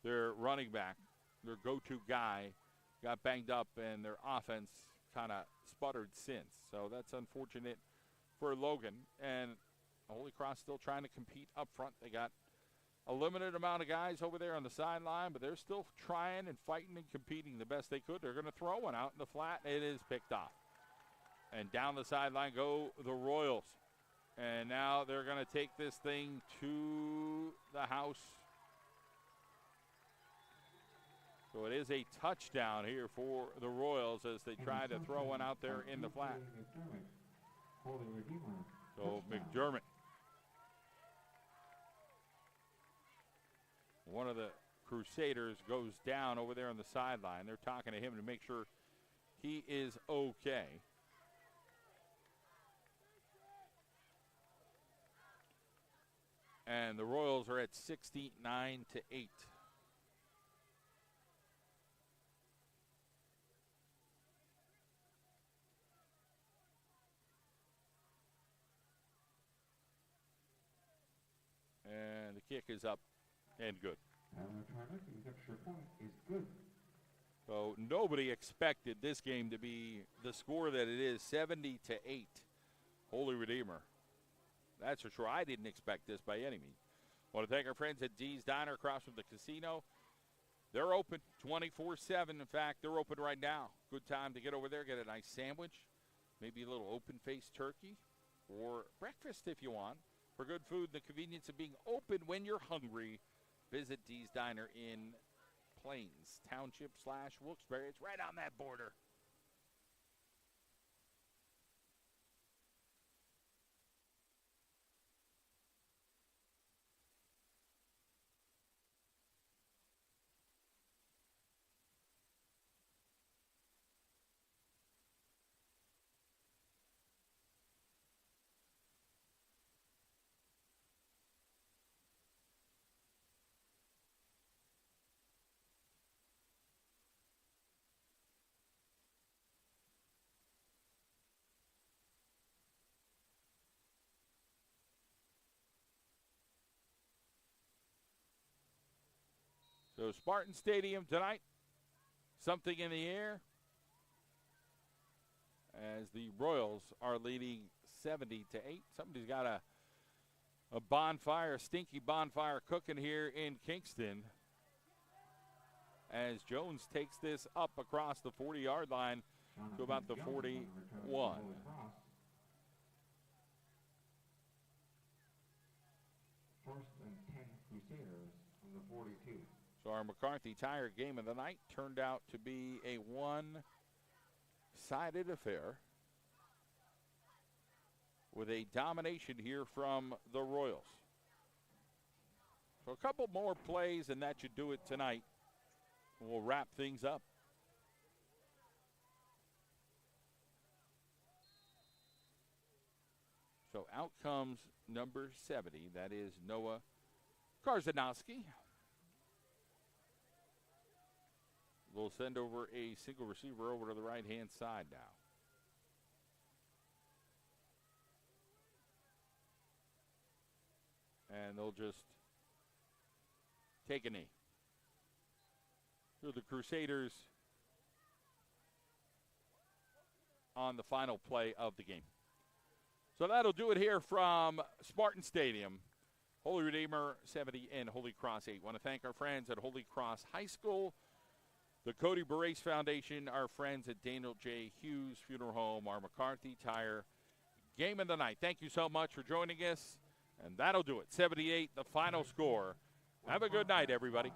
Speaker 1: their running back, their go-to guy, got banged up, and their offense kind of sputtered since. So that's unfortunate for Logan. And Holy Cross still trying to compete up front. They got a limited amount of guys over there on the sideline, but they're still trying and fighting and competing the best they could. They're going to throw one out in the flat, and it is picked off. And down the sideline go the Royals. And now they're going to take this thing to the house. So it is a touchdown here for the Royals as they try to throw one out there in the flat. So McDermott. One of the Crusaders goes down over there on the sideline. They're talking to him to make sure he is okay. And the Royals are at 69-8. And the kick is up and good.
Speaker 2: The extra point is good.
Speaker 1: So nobody expected this game to be the score that it is, 70-8. Holy Redeemer. That's for sure. I didn't expect this by any means. Want to thank our friends at Dee's Diner across from the casino. They're open 24/7. In fact, they're open right now. Good time to get over there, get a nice sandwich, maybe a little open-faced turkey, or breakfast if you want. For good food and the convenience of being open when you're hungry, visit Dee's Diner in Plains Township / Wilkes-Barre. It's right on that border. So Spartan Stadium tonight, something in the air as the Royals are leading 70-8. Somebody's got a bonfire, a stinky bonfire cooking here in Kingston as Jones takes this up across the 40-yard line to about the 41.
Speaker 2: First and 10 Crusaders from the 42.
Speaker 1: So our McCarthy Tire game of the night turned out to be a one-sided affair with a domination here from the Royals. So a couple more plays, and that should do it tonight. We'll wrap things up. So out comes number 70. That is Noah Karzanowski. They'll send over a single receiver over to the right-hand side now. And they'll just take a knee. So the Crusaders on the final play of the game. So that'll do it here from Spartan Stadium. Holy Redeemer 70 and Holy Cross 8. Want to thank our friends at Holy Cross High School, the Cody Barrace Foundation, our friends at Daniel J. Hughes Funeral Home, our McCarthy Tire game of the night. Thank you so much for joining us. And that'll do it. 78, the final score. Have a good night, everybody.